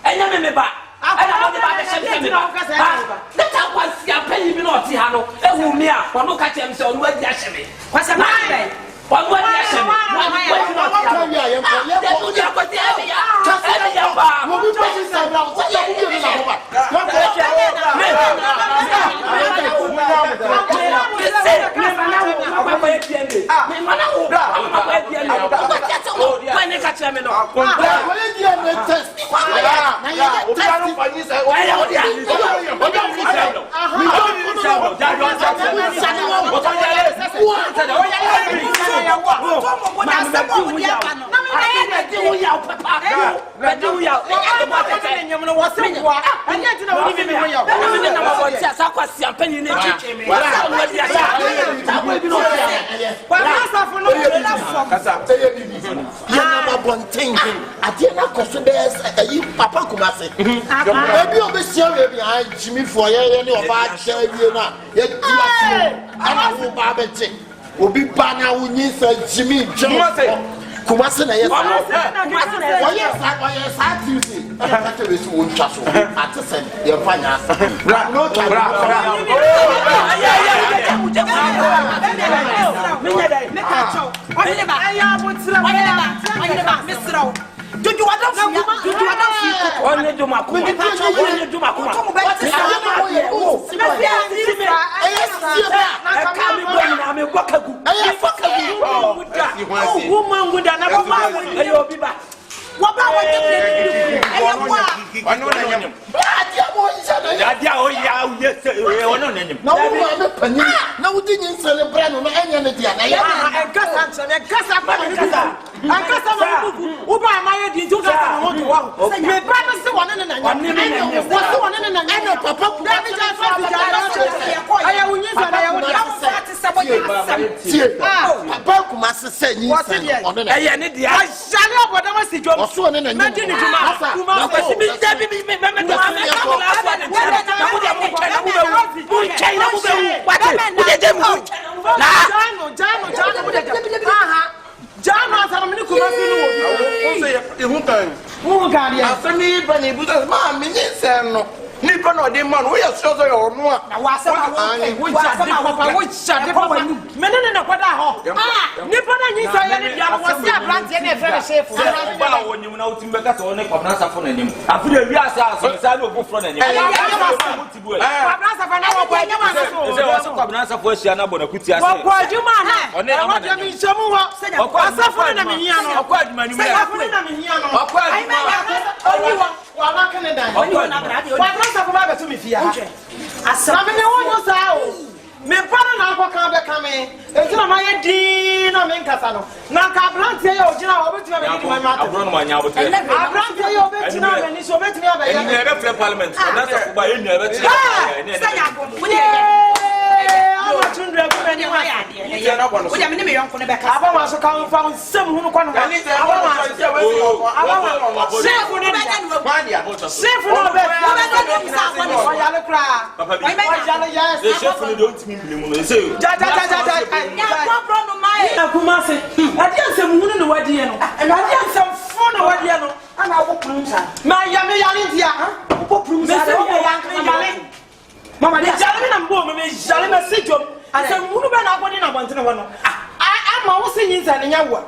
Enya me ba. Ana mo de ba de shem me ba. Na ta kwa si apanyi bi na oti ha no. E wu me a, wono ka chem se onu adi a sheme. Kwasa ma be. Wono adi a sheme. Wono adi Papa Kumase. Maybe on the share behind Jimmy for any of our share, yet I will Babette. Will be Bana who needs a Jimmy Kumase. Yes, I do see. That is one chasel. At the same, your finance. No Nipa no dey man we are so so your no na wa se ma wo papa wo cha de papa nu Menene na kwada ho. Nipa na nyi sa ye ne dia wo se abrante na e fere chef. Ba wo nyim na utim beka so ne kwabna safo na nim. Afure wi asa so sa le ofofro na nim. Kwabna safa na wo kwa nyama so. Se wo so kwabna safo ahia na bona kuti ase. Wo kwa adwuma na. One na wode mi nchemu ho. Asafo na me hia no. Okwa adwuma ni me. Asafo na me hia no. Okwa adwuma. Oni wo wa ba Canada. Oni wo na brade. Kwabna safa ba be to me fia. Asafo me wo yo sa o. Me pa na akwa kan be coming. It's not my idea, no men casano. Now, Cabran, say, oh, you know, what you have my mouth. I've run my now. Cabran, say, oh, bet you know, and it's over to me. And you never play parliament. That's why you never say. Mama, they jolly and boom, me jolly message. I said, who been up when I want to know? I'm always singing and Yawa.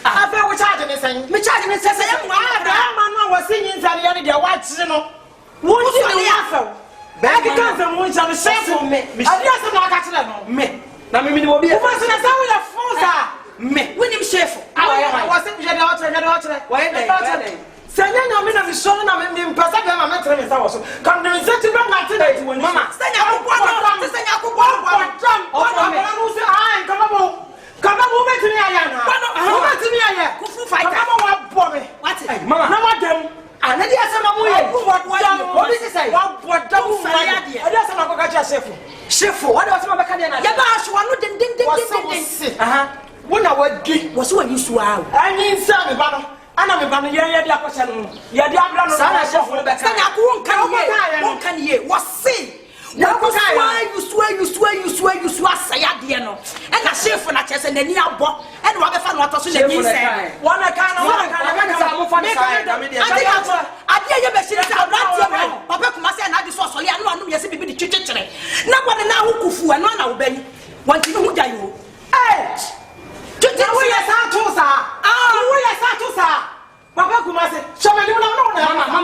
I feel we're charging this thing. Me charging it says, I'm was singing and the other watch, you know. Won't you be after? Back against them, which are the same for me. I just don't catch me. Now, me will be a person as I will have force. Me, when him chef. I was in the water. Why, Sanya na mina vishono na mpasa bia mama tele nsa wo so. Come the incentive na tele when mama. Sanya kubwa. Come on, betimi aya na. Wo betimi aya. Kufu fight. Come on, wa bo me. What? Mama. Na wadam. Ana dia sama mu ye. What did you say? Wa bodam fire dia. Ada sama ko ka cha shefu. Shefu, what was mama ka dia na? Ya ba ahwa no den. Aha. Wo na wadi. Wo so wani su awo. Anyi nsa me ba no. Ana me ba no ye dia ko cha no. Ye dia abla no. Sana shefu be ka. Sanya ko won kan ye. Wo se. You swear, say dear no. And a chef na chese na ni abo. And wa be fa no to so na ni say. One can mo fa ni say. Ade ye be shire say abrantie mo. Papa kuma say na ade so so ya no anu ye se bibi di twetwetwere. Na kwa na ho kufu anu na wo bani. Wanti no hu jayo. Eh. Twetwe wo ye sa to sa. Wo ye sa to sa. Papa kuma say, "Show me no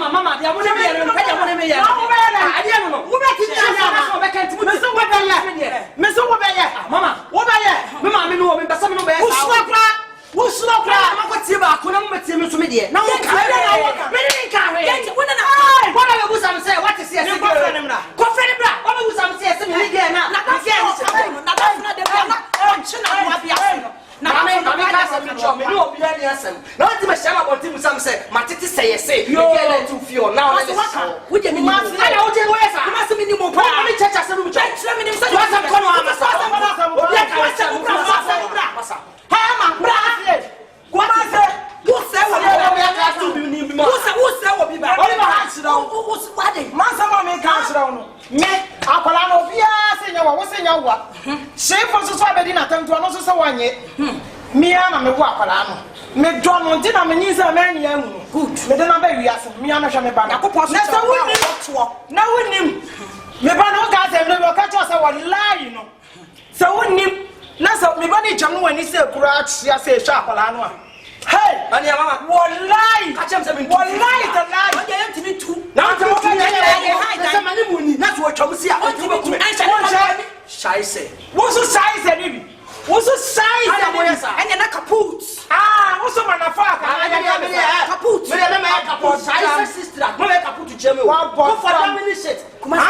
mama, dia mo ne me yere, ka dia mo ne me yere." Ade no. Wo be ti ya na, be kan ti mo. Me so wo be ye. Mama, wo be ye. Me ma me no wo me be so me no be sa. Wo suro kra. Ma ko ti ba ko na mo ti me so me de. Na wo ka. Me ni ka we. Ye wo na na. Wo na be busa me say, "What is here?" Ko frene bra. Wo be busa me say, "Se me de na." Na ka fi na na de na. O nchina wo abia so. Na me ka say me cho me no obi ani asem. Na o ti me shama bo ti musa me say, "Matete say say." You get let to feel now. Wo je me ni. Ana wo je wo yesa. Kuma se me ni mo pa. Me checha se me cho. Checha me ni so. Wa sa ko no amasa. Obi ka wa se bra. Ha ma bra. What is it? Who say what who say what be back? What is what is man sama me cancel down. Me akola no bia se nya wo se nya wa. She for so abedi na tantu no so se wanye. Me ana me wo akola no. Me do no ndi na me nyisa me nya hu. Good. Me de na ba wiase. Me ana hwe me ba na. Na so woni na wonim. Me ba no ga se me wo ka cho se wo lie no. So wonim. Na so me ba ni jam no wani se kura tia se hwa akola no a. Hey, mani mama, wallahi, kachem se me wallahi the lie. Wanje yem timi tu. Na to wo be se mani muni. Na to wo twam si a wo timi ku. Shy say. Wo so shy say ni bi. Wo so shy say mo yesa. Enya na kaput. Wo so manafa ka na me kaput. Me na me kaput. Shy say sister. Mo me kaput jeme o. Go for that mini shit. Kuma.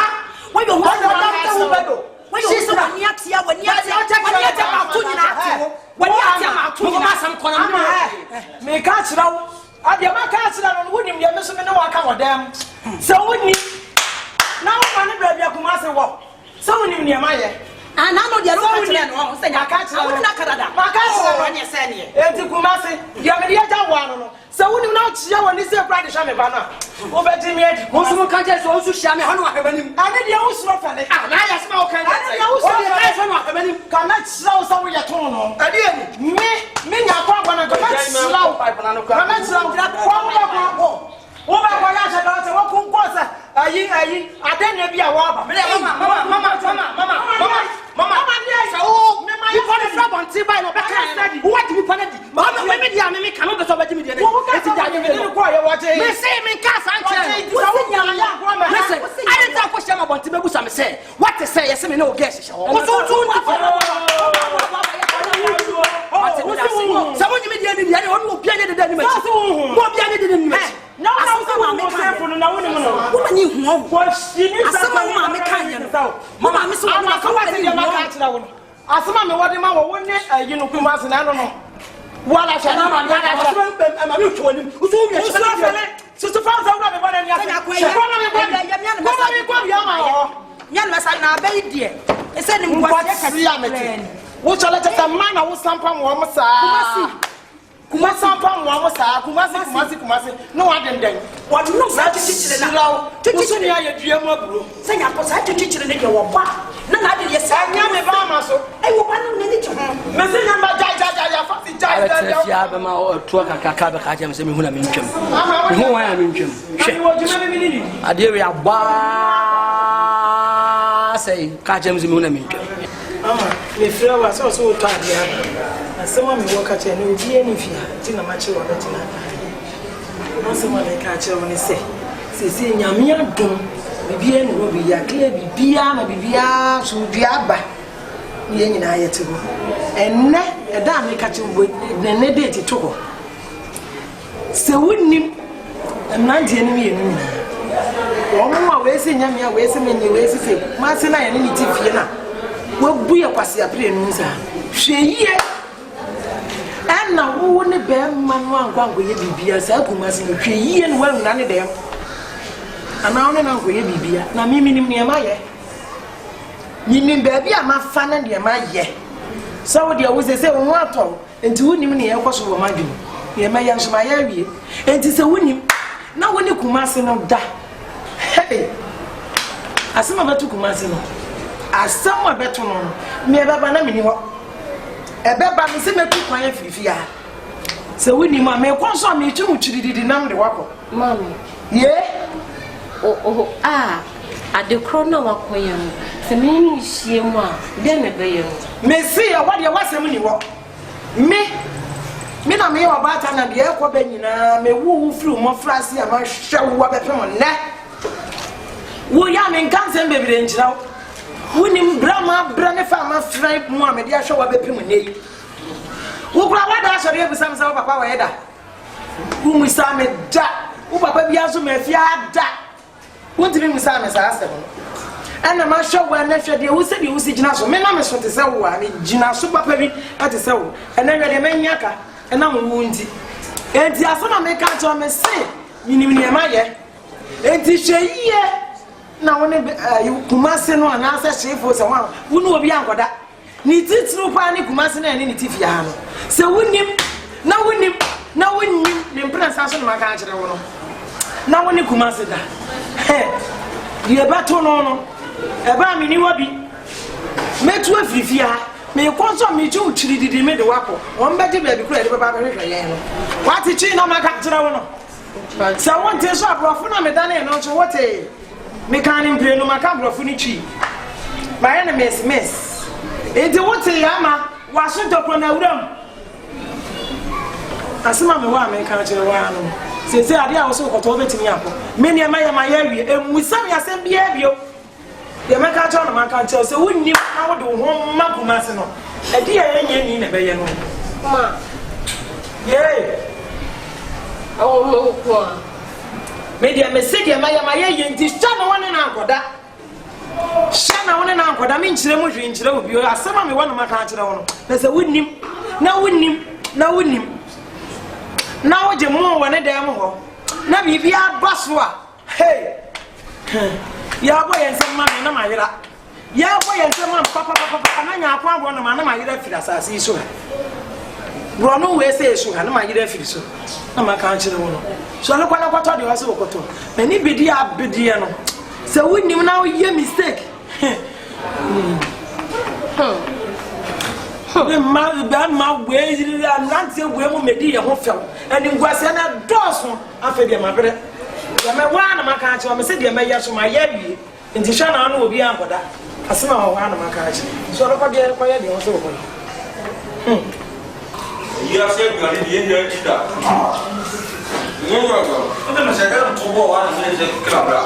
Wo be ho. When you so when you atia ma tu ni na ati when you atia ma tu ni na sam kona me ka kira wo ade ma ka kira no wonim ye me so me ne wa ka wodam so woni na wo ma ne bra bia kuma se wo so wonim ne ma ye ana no de ro ka kira no se nya ka kira wo na kadada ma ka kira wo nya se ne enti kuma se ye me de ja wo anu no so wonim na kira wo ni se bra de sha me ba na wo be di me edi wo so mo ka je so wo so hia me ha no ahwebanim ane de wo so fa ne na ya se ma wo kan Kana chira so we yaton no. Ade ni. Me nya kwa kwa na kana chira wo pipe na no kwa. Kana chira wo. Wo ba kwa ya sha do se wo kun ko sa. Ayi ade na bi a wo ba. Me mama dey say oh me my for the front on ti buy no be kan study. Wo wa ti bi panadi. Mama me dia me kan no be so ba ji me dia. E ti ja me ko ye wo je. Me say me ka san che. Wo se nya ya kwa ma. Listen. I dey talk question about ti me busa me say. What to say yes me no get sha. Wo so tu ni for. Someone you media ni ya no bia ni de ni ma. Mo bia ni de ni ma. No, no, careful. No, woman, you won't. What she needs. Mama, me can't. Mama, Miss One, I can't. asema me wode ma wo woni you know Kumasi na no wala sha na ma me twoni uso wi a fele so fa za wura me bana ni ase Yan masa na be die. Ese ni mwase ka meti. Wo chale tata mana wo sampa mo mo saa. Kuma sampa mo mo saa. Kumasi. No wa den. Wa no sa chichire na. Wo ni aye dua mo aburo. Se nya ko sa chichire ne de wo ba. Na na de ye sa nya me ba ma so. Ai wo ba no ne chi ho. Me se nya ma ja ya fa si ja. Ya be ma o to ka be ka jam se me hu na me ntwam. Me hu wa ya me ntwam. Hwe. Wo juma me ni. Ade we agba say catch me na me ama me fira wa so to adia na se ma me wo ka che no bi eni fia ti na ma che wa beti na no se ma me ka che woni se nyame adom bi eni wo bi ya kle bi bia na bibia so dua ba ye nyina ye te ho enne eda me ka che wo ne date to ho se wonnim nante eni me eni Omo we se nyame a we se menye we se se ma se na ye ni ti fie na wo bu ye kwase apre nu nsa hweyie na wo ne be ma no ankwanko ye bibia sa Kumasi no hweyie no wa na ne dem ana wo ne na anko ye bibia na mimi nim ne ma ye nyini ba bia ma fa na de ma ye so wo de wo se wo ato enti wo nim ne ye kwaso wo ma dwum ye ma ye nso ma ye wie enti se wo nim na wo ne Kumasi no da hey asema betu Kumasi no asema betu no me baba na mini ho ebeba me se metu kwan afifia se woni ma me konso me twu chirididi nam de wako mami ye ade kro na wakoya no se me ni hie mu a de me be ye me se ya wade wasem ni wo me na me obata na de ekoba nyina me wu firi mo frase a ma hwe wo bepem ne wo ya me nkanse mbebire nchira wonim brama brane fa ma frai mu a me de ahwe wo bepem ne yi wo kura wada asori ebusam sa wo papa wo yeda wo musa me da wo papa bia so me fia da wo ntimi musa me sa asem ana ma hwe wo na hwe de wo se de wo si gina so me na me so te se wo a me gina so papa bi ate se wo ena we de manyaka ena mo wo nti enti asama me ka cho me se yinim ne ma ye enti hweyie na woni Kumasi no na ase chefo se wa wonu obi ankoda ni titru pa ni Kumasi na ni tifia no se wonim na ne mprensa so na maka kire wo no na woni Kumasi da ye bato no e ba mi ni wabi metu afrifia me konso me ju chirididi me de wako won be de ba bi kura de baba hwehwe ye no wati chi na maka kire wo no se won te so abrofo na me dane no so wote me kan impre no maka abrofo ni chi ba ye na mes enti wote ya ma wa so dokro na wuram asema me wa me kan kire wa no se ade a wo so koto betimi akọ me ne ma ya wi emusam ya sem bia bio ye maka cho no maka cho se wonni na wo de ho ma Kumasi no e di ya yenye ni na be ye no ma ye awo mo ko me dia me se dia ma ya ye nti cha no woni na akoda sha na woni na akoda me nchire mo hwe nchire obi o asema me wona maka kire wo no na se wonnim na wo je mo wona dem ho na bibia baso a hey ya boy ensem ma na ma yira ya boy ensem ma papa na nya akwa bo na ma yira firi asase so bro no we say so na ma yira firi so na ma kan kire wo no so na kwana kwato de wase wokoto na ni bidi abidi no se wonnim na wo ye mistake ma we anantie we mo medi ye ho fem ani ngwase na doso afa de mabre ya me wa na maka achi o me se de me yeso ma ya wie nti hwa na no obi ankoda asema ho wa na maka achi so ro kwa de kwa ya de ho so ko ya se gari de ye ida yo ko de me se ga to bo wa na se klabra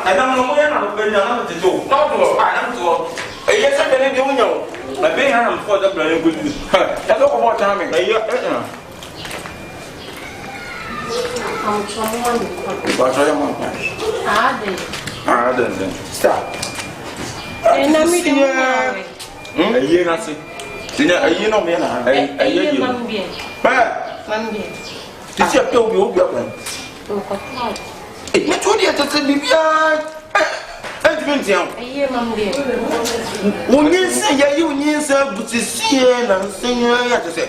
ana mo ya na be ya na te to to na to e ye se de ne de unyo na be ya na for da bra ye good ya do ko mo ta me e I'm trying But I am then. Stop. And I'm reading. Aye na se. Sina aye no me na. Aye Mambie. Ba. Mambie. Ti se pe obi akwa. Me to dia tete bibia. Adventia. Aye mambie. Unyinse ya yi unyinse butisie na nsenya ya tese.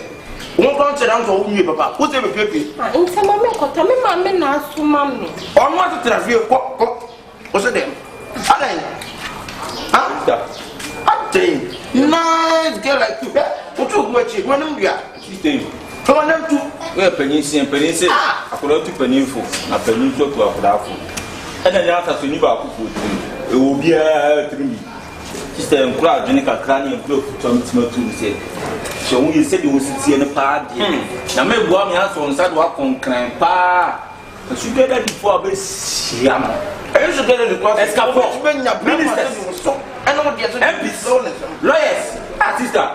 Won kan che dan to unyi papa. Wo se be pepe. Nse mama kota me mama na asu mama. Onu atitra fie ko. O se dem. Alai. Ah. Atay. Nice girl like you. What you go achieve? When you are. Stay. Come on them too. We penisi. Akoro tu penifo. Na penifo to akoro. Ena nya ata so ni ba akofo tu. E wo bia trimi. Sister nkura adwene kakra ne nkura futom timatu ni se. So we say the wositie ne pa de. Na me bua me aso nsa do akonkran pa. So get that before be siam. I should get the cross. Escapade. Ministers. I know what they are doing. Lawyers. Sister.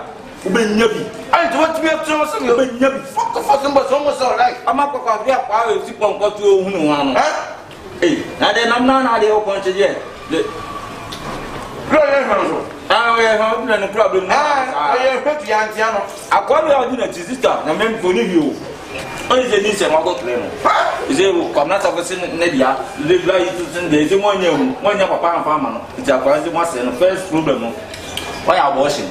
Ubenyabi. I want to be up to some ubenyabi. Fuck for some but almost all right. I'm up for a power to pump to hunu. Hey, now then I'm not the open to yet. I have no problem. I am pretty Antiano. I call you dinner to sister, and then for you. Only the niece and Margot Leno. Is able come not of a sin, Nebia, live like you to send the one year papa farmer. It's a question was the first problem. Why are washing?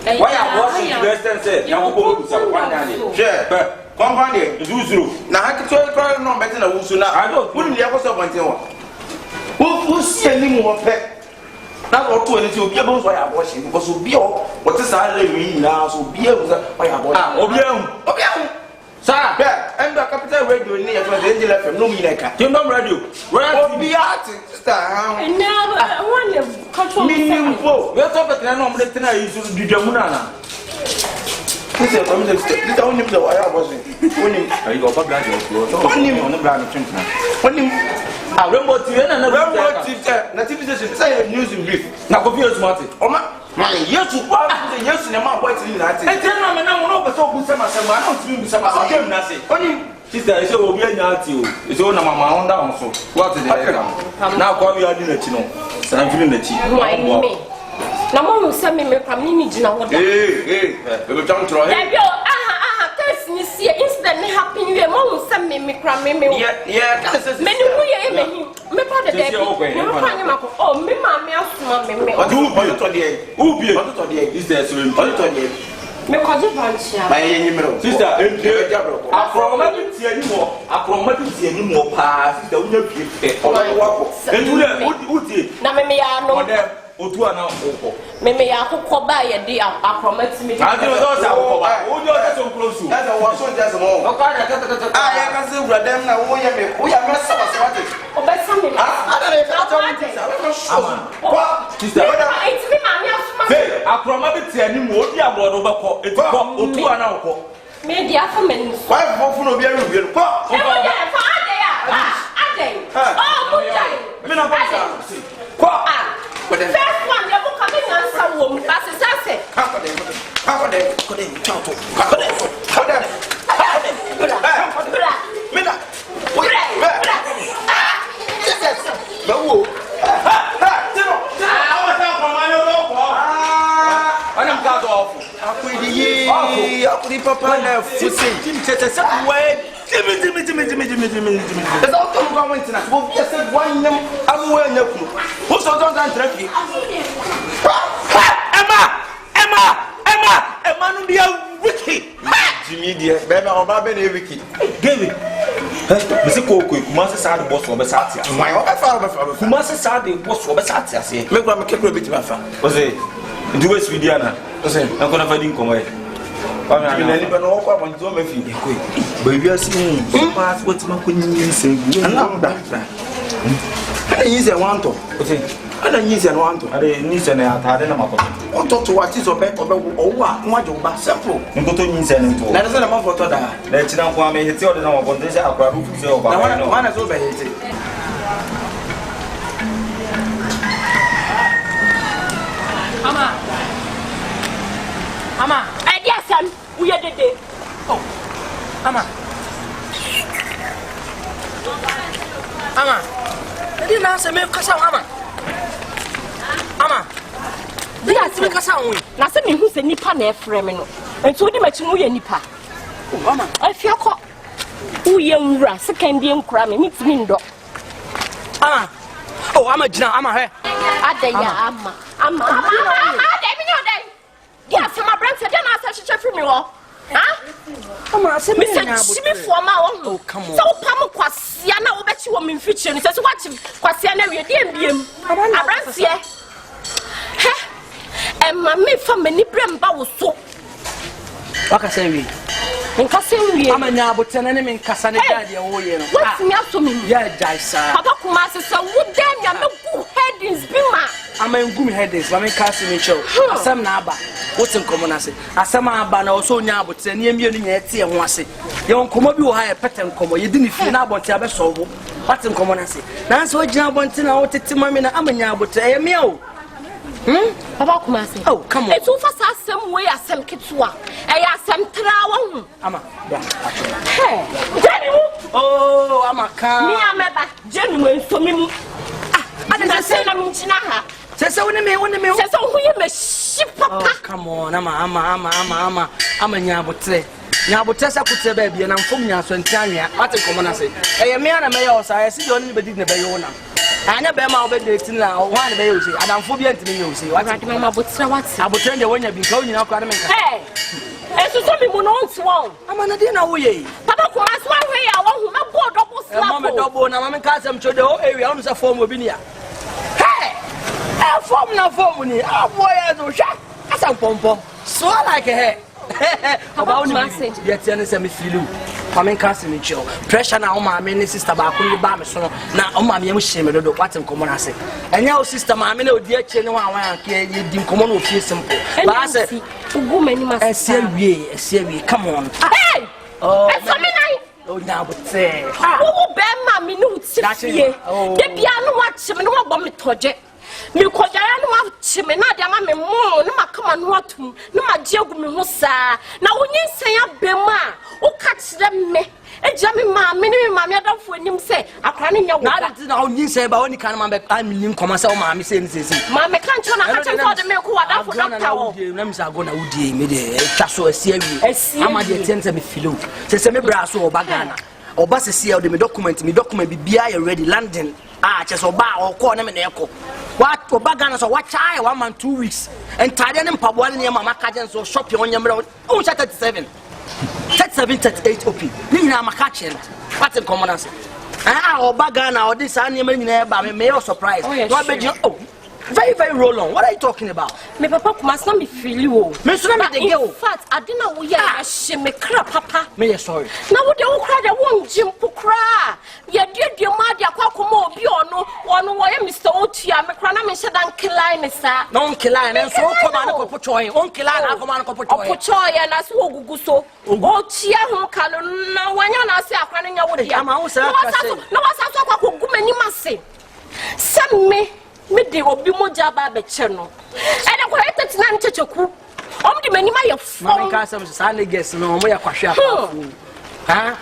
Why are washing the Western said? Young people to one day. Company, do through. Now I can tell you no better than Usuna. I don't put in the episode of one. Who see any more pet? That's what 22 people why I'm washing because will be all what is I living now, so be able to why I'm washing. Sir, and the capital radio near the Angel FM, no Mineka. Kingdom Radio. Where will be artist? And now I want to control me. We're talking about the Tina is the Jamunana. This is from the only the way I was winning. I got a black on the black children. When you are remote, nativity say news in brief. Now, confused Martin. Oh, my, yes, to yes, in a man, what's in that? I tell them, and I'm not so good. Some I don't see some nothing. Only sister, it's all be not you. It's all my own down. So, what is it? Now, call you a dinner, you know. So I'm feeling the cheap. Na mama se me kwa mimi jina hoda. We don't try. Case ni see incident me happen we mama se me kwa me. Yeah, case. Me ni hu ye me pa de dey. Me pa ni mako. Oh, me ma me asuma me. What do to dey? Who be? What to dey? Is there so what to dey? Me ko je branch. My nyimero. Sister, Akroma ti ani mo pa. Sister, unya pie. Wako. Entule uti. Na me ya no. Otu ana okọ me ya akụkọ ba ye di akromati me adi o sa okọ ba o jo se so close o that's what so just mo o ka da ya ka se bra dem na wo ya me sa wate o be sa me ada le ka to me sa we show kwa sister it's me ma me asuma hey akroma bi ti ani mo odi abrodo be ko etikọ otu ana okọ me di afa me why for no bi ari ko e mo ya fa ade oh mo jai me na ba sa ko first one, you book coming on some woman, that's it. It's all come going to us. We'll be a said one name. I'm wearing your crew. Who's on that traffic? Emma, no be a wiki. Jimmy, dear, baby, or baby, wiki. Give me. Mr. Coco, Kumasi Sad boss for Besatia. My father, Kumasi Sad boss for Besatia. Make one make a bit of my fan. Was it? Do it with Diana. Was it? I'm going to find income away. I'm going to know what I'm doing. Baby, I see him. What's my queen saying? I'm not that. I use a want to. I don't use a want to. I need an attorney. Want to what is or better or what you are simple. And go to use anything. That is a month for that. Let's not want me to tell them about this. I'll probably say, one is over here. Mama, I guess we are the day. Oh, Mama. Mama, I didn't answer me because I'm Mama. Mama, Be as we kasa won. Na se me hu se nipa na efre me no. Enti odi machi mu ye nipa. Mama, Afia ko. Uye nwura se kan die nkura me mitimi ndo. Oh, I'm a jina, I'm a hair. Adaya ama. Ada mi no dai. Yes, my brand said na say she free me wo. Mama, say me say me for ma wo. Oh, come on. So pam kwasia na wo bechi wo me future ni say so watch kwasia na we dey mbiem. Abrantie. He. Ma me fa mani bremba wo so. Waka say we. Nkasem I'm a nyabotene ne me nkasa ne daddy wo ye no. What me aso me? Yeah, Jaisa. Papa kuma say wo dem ya me go headings bi ma. I'm a gum headings, but me kasi me show. Asem na aba. Wotin komo na se. Asem aba na so nyabotene ne emienu nya ete ho ase. Ye nkomo bi wo ha ye peten komo ye di ni fi na abonte abe so wo. Wotin komo na se. Na so gina abonte na wotete mame na amanya abotene ye me o. Papa kuma say. Oh, come on. It's over asem we asem kitwa. E ya asem trawo hu. Ama. Hey. Jeni. Oh, ama ka. Me ameba. Jeni mo so mi mu. Ada say na mi china ha. Say woni me. Say so hu ye me shi papa. Oh, come on. Ama nyabotre. Nyabotre sa kutre ba bia na mfom nya so ntianwea. Mate komo na say. E ye me na me ye osa. E si de oni be di na be ye wona. Anya be ma obe de tin na ho an be ye osi. Adamfo bia ntimi ye osi. What mama botre what? Abotre de wonya bi ka onyina kwa na me nka. Hey. Eso so mi mu no ntiwo. Ama na di na wo ye. Papa kuma so ahwe ya wo hu me go double slap. Mama double na mama ka asem chode o area onu sa form obi ni a. Hey! Form na form ni. Aboy azo hwa. Asa pompo. So like her. About me. Yet you say me feel you. Mama ka asem chill. Pressure na o mama ni sister ba ko ni ba me so na o mama yem hye me dodo kwatem komo na se. Enya o sister mama na odi ache ni wan anka ye di komo na ofie simple. Ba say ugu mani ma. Esie wie. Come on. Hey! Oh. Oh, now but say. Who be ma me no tifie. De bia no wache me no wabɔ me toje. Me kɔjara no wache me na de ama me mo no makama no atum. No magye agu me ho saa. Na wonyi nsen abem a, wo ka kyerɛ me. Eja me ma me ne me ma me adafo anim sɛ akra ne nya wo. Na de na wonyi nsen ba woni kan ma be amini nkɔma sɛ wo ma me sɛ nsesi. Ma me kan kyerɛ na ka kyerɛ de me ko wadafo doctor wo. Na me sa go na wodie me de twa so asie wi. Ama de tien sɛ me filo. Sɛ me bra so oba Ghana. Oba sesi e de me document bibia you ready London. Chese oba o call na me na ekɔ. What oba Ghana so what chai 1 month 2 weeks. Entire ne mpaboa ne mama ka gen so shop your nyamra. O 37. 38 OP. Ni na maka chen. What in common answer? Oba Ghana or this an nyamra nyina ba me surprise. What be oh. Very, very roll on. What are you talking about? Me papa must not be feel you. Me so na me de girl. In fact, I didn't know we are she me cry papa. Me sorry. Now what you cry the one Jim cry. Ya dear ma dia kwa komo obi ono ono wo Mr. Otia me cry na me she dan kiline sa. No kiline and so come on ko pochoy. On kiline na come on ko pochoy. Pochoy na so ogugu so. Otia ho kalo na wanya na se akwa na nya wo dia. Ama wo sa ka say. No wasa so kwa ko gumani mase. Sem me de obi moja ba be che no e de ko etetina nchecheku omdi mani ma ye fo mama ka sam sa na guess no omo ya kwahwe afafu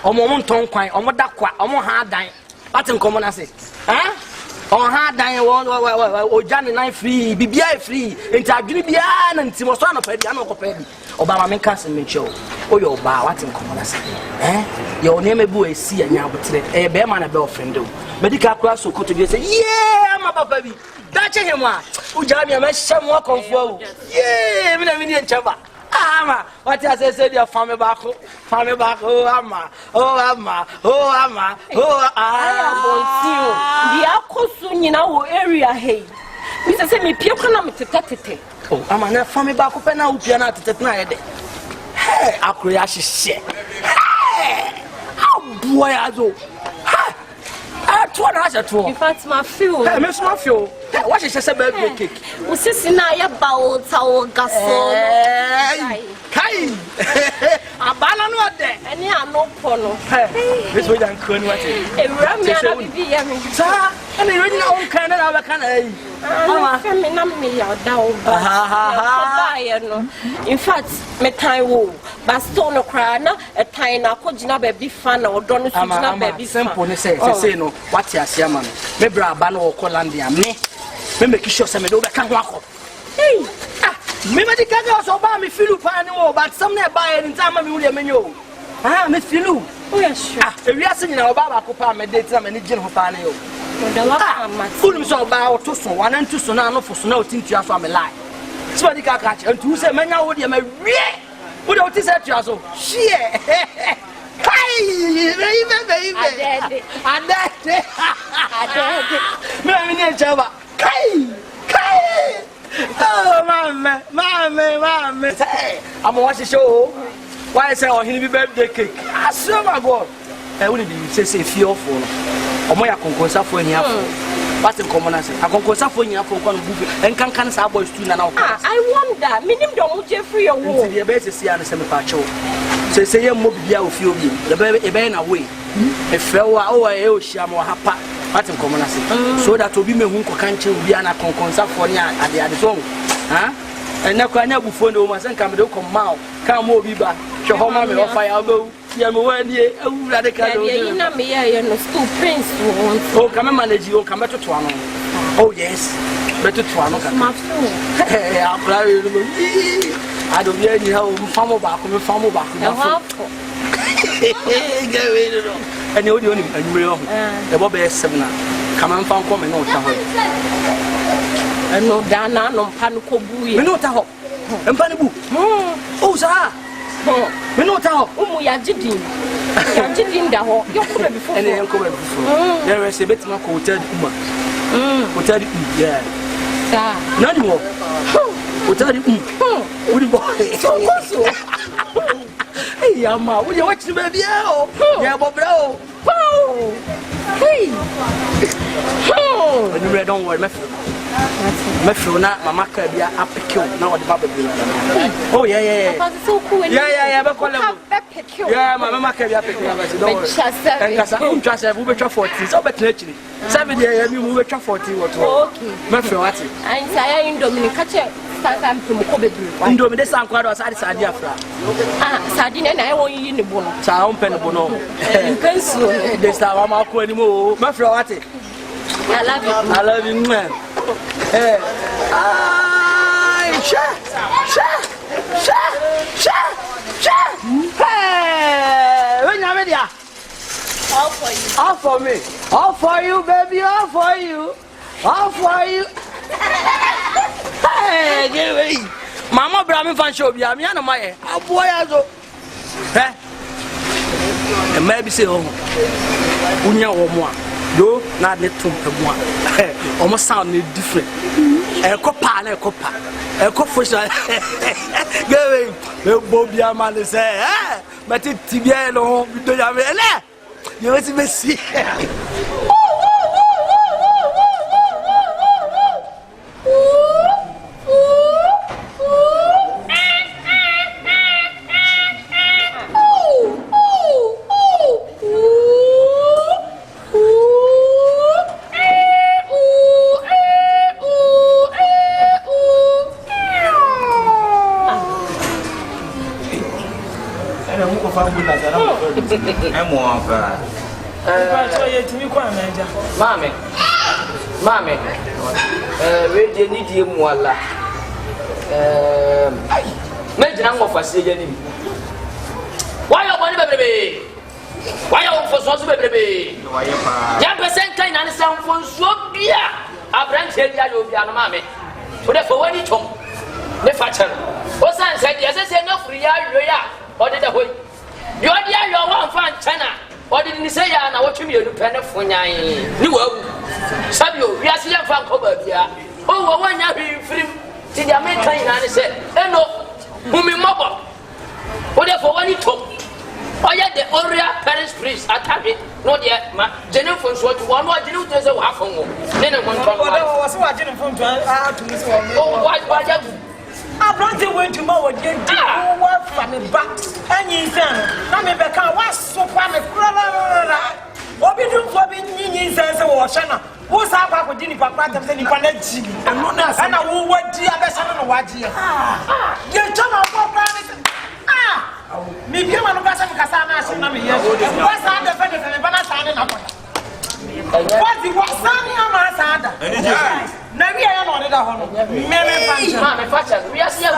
omo mo nton kwan omo da kwa omo ha dan patin komo na se on ha dan o jani nine free bibia free enti adwini bia na ntimo so na padi ana ko padi oba mama ka sam me cho o yo ba watin komo na se ye o neme bu esi anya abotre be ma na be offend o medical class so koto be say yeah ma papa bi dache hema ujami amesha mo konfo yeah mina mini enchaba ama what I say dia family back ama I want you dia kosu nyina wo area hey mi say me pie kona me tetete oh ama na family back pe na upia na tetete na yede hey akroya hihye hey how boy azo in fact my feel hey me so feel what she say birthday cake usisi na ya bawo tawo gaso kai abana no de eni anopo no this way dan kro ni what ewura mi ana bibi ya mi sa eni ready na on kan na ba kan ai mama femi na me ya da o ba ya no in fact me time wo ba still no cry na a time na ko gina ba bi fan na odo no so gina ba bi simple ne say no what ya sia man me bra ba no ko land ya me make sure say me do be kan ho akọ Hey, me medical girls oba me feel pan o but some na buy any time me we menyo. Me feel. oh yeah, sure. If we are saying na oba ba ko pa me date na me ni gin ho pan yo. Full so ba to so one and two so na no for so na otintua so am lie. So medical catch and to say menya wo de me wie. Wo de oti say tua so. Share. Kai, baby. Adede. Me ni chaba. Kai. Oh, mama. Hey, I'm watching show. Why say oh, he be birthday cake? I swear my God. I wouldn't be say fearful. Omoya konkonsa for any afo. What in common as I konkonsa for any afo kon bufe. En kan sa boys too na now. I wonder, minim do mo Jeffrey your wo. The best see and say me pa cho. Say ye mo bibia ofie obi. The baby na way. E frewa o e o hia mo hapa. What in common as so that obi me hu ko kan che obi ana konkonsa for any ade so. And na kwanya bufo no ma san kam de ko mawo kan mo obi ba hwe ho ma me o fire obo ya me wani e awura de ka do ya na me ya no school prince won oh kam manage o kam beto to ano oh yes beto to ano kan ma fu apply no I don't hear any how famo ba ko me famo ba ko na fu gawe no ani odi oni anwure ho e bo be 7 na kam fan ko me no ta ho no dana no mpa no kobuye me no ta ho mpa ne bu oh sa me no ta ho umu ya jidin da ho yokura befo ene yanko be befo there is a bit ma ko hotel uma hotel yeah sa nani mo hotel uri bo so hey ama uri watch be bia o ya bo bra o hey when you don't worry me feel na mama ka bia apekio na wo de baba bi oh yeah so cool yeah be call yeah mama ka bia apekio na se don't worry en kasa un trust we be 40 so better actually 7 years we be 40 what okay me feel what and say in Dominic catch sanka mpum ko bebre ndo me de sanko ado sadi afra sadi na e won yi ne bo no sa on pen bo no pensu de sa wa ma ko ani mo me feel what I love you man hey sha hey when you ready all for me all for you baby all for you hey give me mama bra me fan show bia me na my aboy azo eh e ma bi say oh unya wo mo a do na de tum emu a omo sound is different e kopa na e kopa e kofosha give me bo bia ma le say eh but tibia no do ya me ele you want to see Mame we need you muala me jina ngofase je ni why you boni bebebe why you for so bebebe ya percent kan na san fo so bia abranche dia yo bia no mame o de fo wani chom ne fa chen o san se dia se na furi ya yo ya o de hoy yo dia yo wan fa chana o de ni se ya na wo twemi enu pe ne fo nyan ni wa Sabio, we are seeing from Cobia. Oh, one year free. Did the American and said, no, whom in mobile. Whatever one you talk. Oh, yet the Oria Paris priest attack it. Not yet, my Jennifer was one more didn't tell you half on then one was watching from oh, why I brought the way tomorrow again. What from the back? And you said, I mean, because what's so funny? Obi dum fo bi nyinyi sense wo hwe wo sa akwa kodi ni papa tam se ni pa na ji eno na se na wo wadi abesa no waji ye chama ko pra ni mi bi ma no kasa mi kasa na ase na mi ye wo sa de fe me ba na sa ne na ko What's Sani Amasada? Maybe I am on it. We are still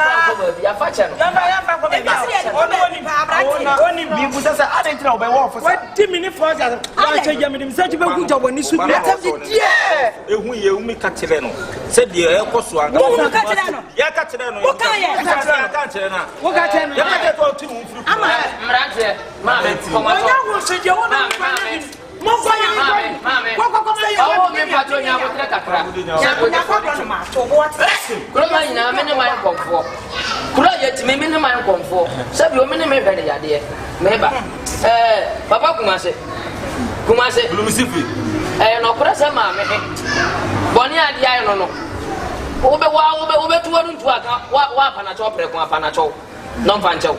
Papa Kumase, no pressure, mammy. Bonnie, I don't know. Over 200 what panacho, panacho, non pancho.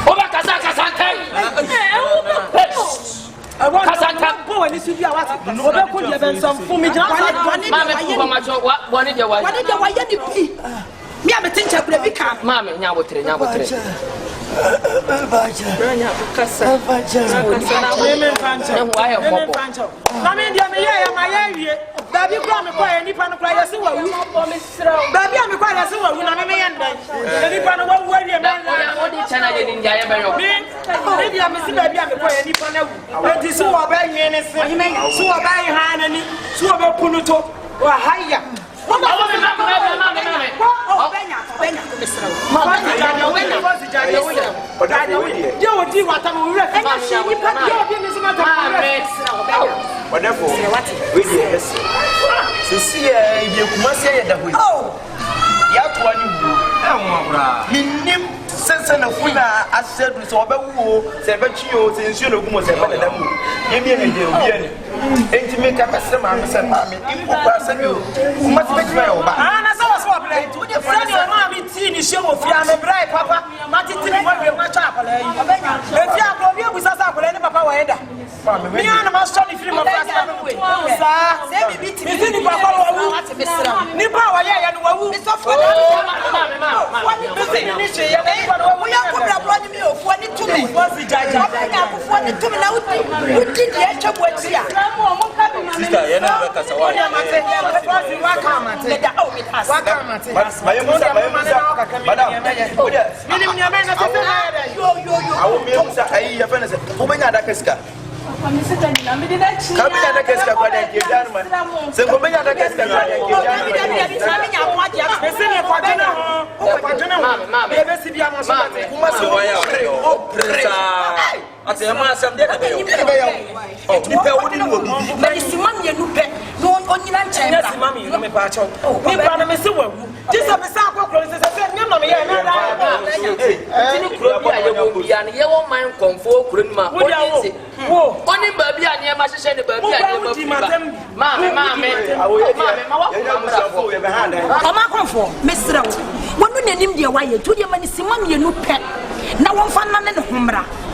Over Casaka. I want to go and see you. What could you have some for me? One of your wife. Me, I'm a teacher, but become Mammy. Now, what women my area. Baby, come and buy any pan of players. Baby, I'm quite a sewer when I'm a man. Any pan of one way, a man. Maybe I'm a baby, I'm any pan of what is so obeying anything. So obeying Hanani, so about Punuto or higher. Sense and a winner, I said, with all the woo, Sebachio, since you know who was a better than you. And to make up a summer, Miss Mammy, you must make well. But I saw a swap late. Would you find your mammy teen show of Yama Bright, Papa? Martin, much apple. If you are with us, I will end up our head. Me and my son, if you must have a way. Sir, beating Papa, Nipa, and Wahoo, it's off. We are going to run me off when it to me. What's the judge? When it to me now, who did the actual words here? Sister, you're not better. What am I saying?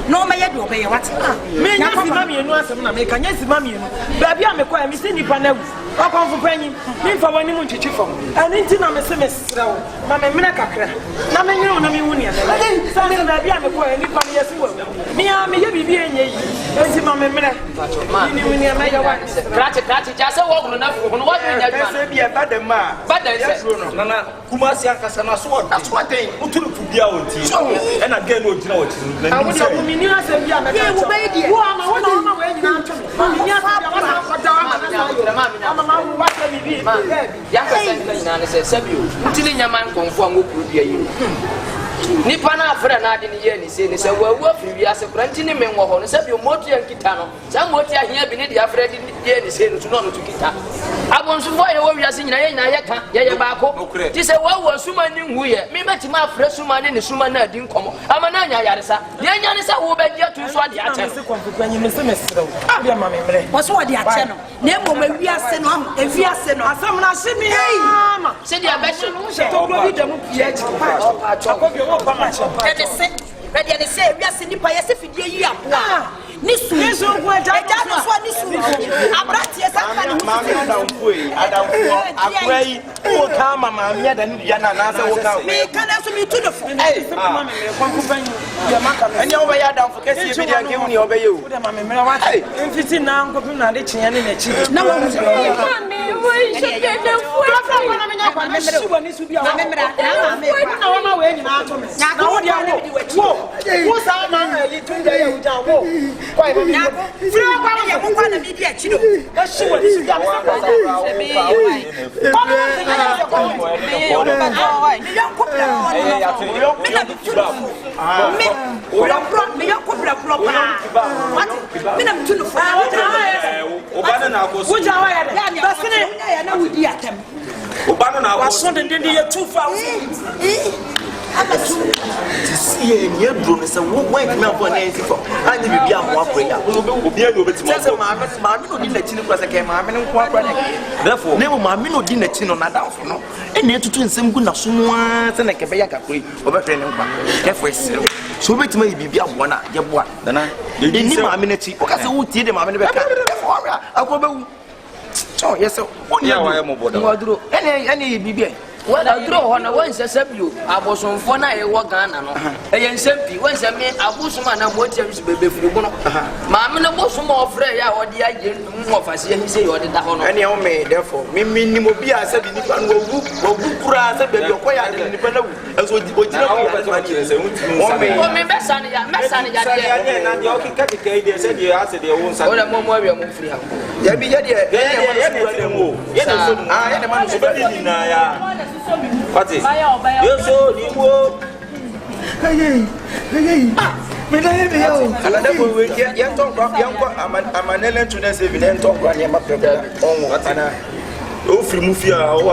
No, my head will be what? Me, mammy, and once I make a yes, mammy. Baby, I'm a quiet, Miss Cindy Panel. I'll come for penny. Me for when you want to chief from. And into my semester, Mamma Minaka. Mamma, you know, me, Winnie. Then, something baby, I'm a quiet, and you yes, me, I'm a baby, and you, Mamma Minaka. Cratch, just a walk enough for what you be a bad man. But there's Nana Kumasiaka Sanasword. That's what they put to be out. And again, what you know. You have to be a man. Who am I? What am I waiting on? Nipana afra na ade ne ye ni se ni se wa wu afri wi ase kranti ne men wo ho no se bi motu yan kita no sa motu ahia bi ne de afra de ye ni se no tu no no tu kita abonsu fo ye wo wi ase nyina ye ka ye ba ko ti se wa wo suma ni hu ye me mati ma afra suma ne suma na adi nkomo ama na nya yaresa ye nya ne se wo ba dia tu so ade ache se konfukwanyi me se mesrew bia ma me mre wo so ade ache no na emo ma wi ase no wi ase no asam na hye me ama se dia be hye to go bi da mu pie akobi ready and say, we are sending by a fiddy. nisu ko eja no so nisu abrati esa ka ni maami adamfo akwai o ka mama mi ada ni bia na na se wo ka me kana so me tu do fo mama me kwanko ban ya maka me enya wo be ya adamfo kesi bi dia ke hu ni obe ye o de mama me wa mfiti na nkopi na de chinya ne na chi na wa mu mami wo je ke de fu na me nya kwa me shiwa nisu bia na me mra na me na wa ma we ni na to me na wo dia wo sa ma na yi tun da ya uja wo kwa ibo na firi kwa ya ko kwa na mi dia chi do ka shiwa nisu bia see near drone is a white man for Nancy for and you be a more prayer. Will be able to say, Mamma, no dinner chin was a came, therefore, never mammy no dinner chin on a down for no. And near to twin some good someone and a Kyekyeku over training. Careful, so wait may be a one, your one. Then I didn't know a minute, because I would see them. I'm in the back. I will. Oh, yes, sir. What do you do? Any BB? Well, I draw on a once a sabio. I was on for a walk on. A young simply, once a man, I was man, I'm watching baby for one. Mamma was more Freya or the idea of I see him say or the Dahon. Any old maid, therefore, Mimi Mobia said, you can go Pura, said, you're quiet and independent. As what you said, you asked the own son. I'm more free. Yabi, what is you so you go? Another way, young talk, I'm an element to this evident talk when you're not prepared. Oh, what an oh, free mufia, oh,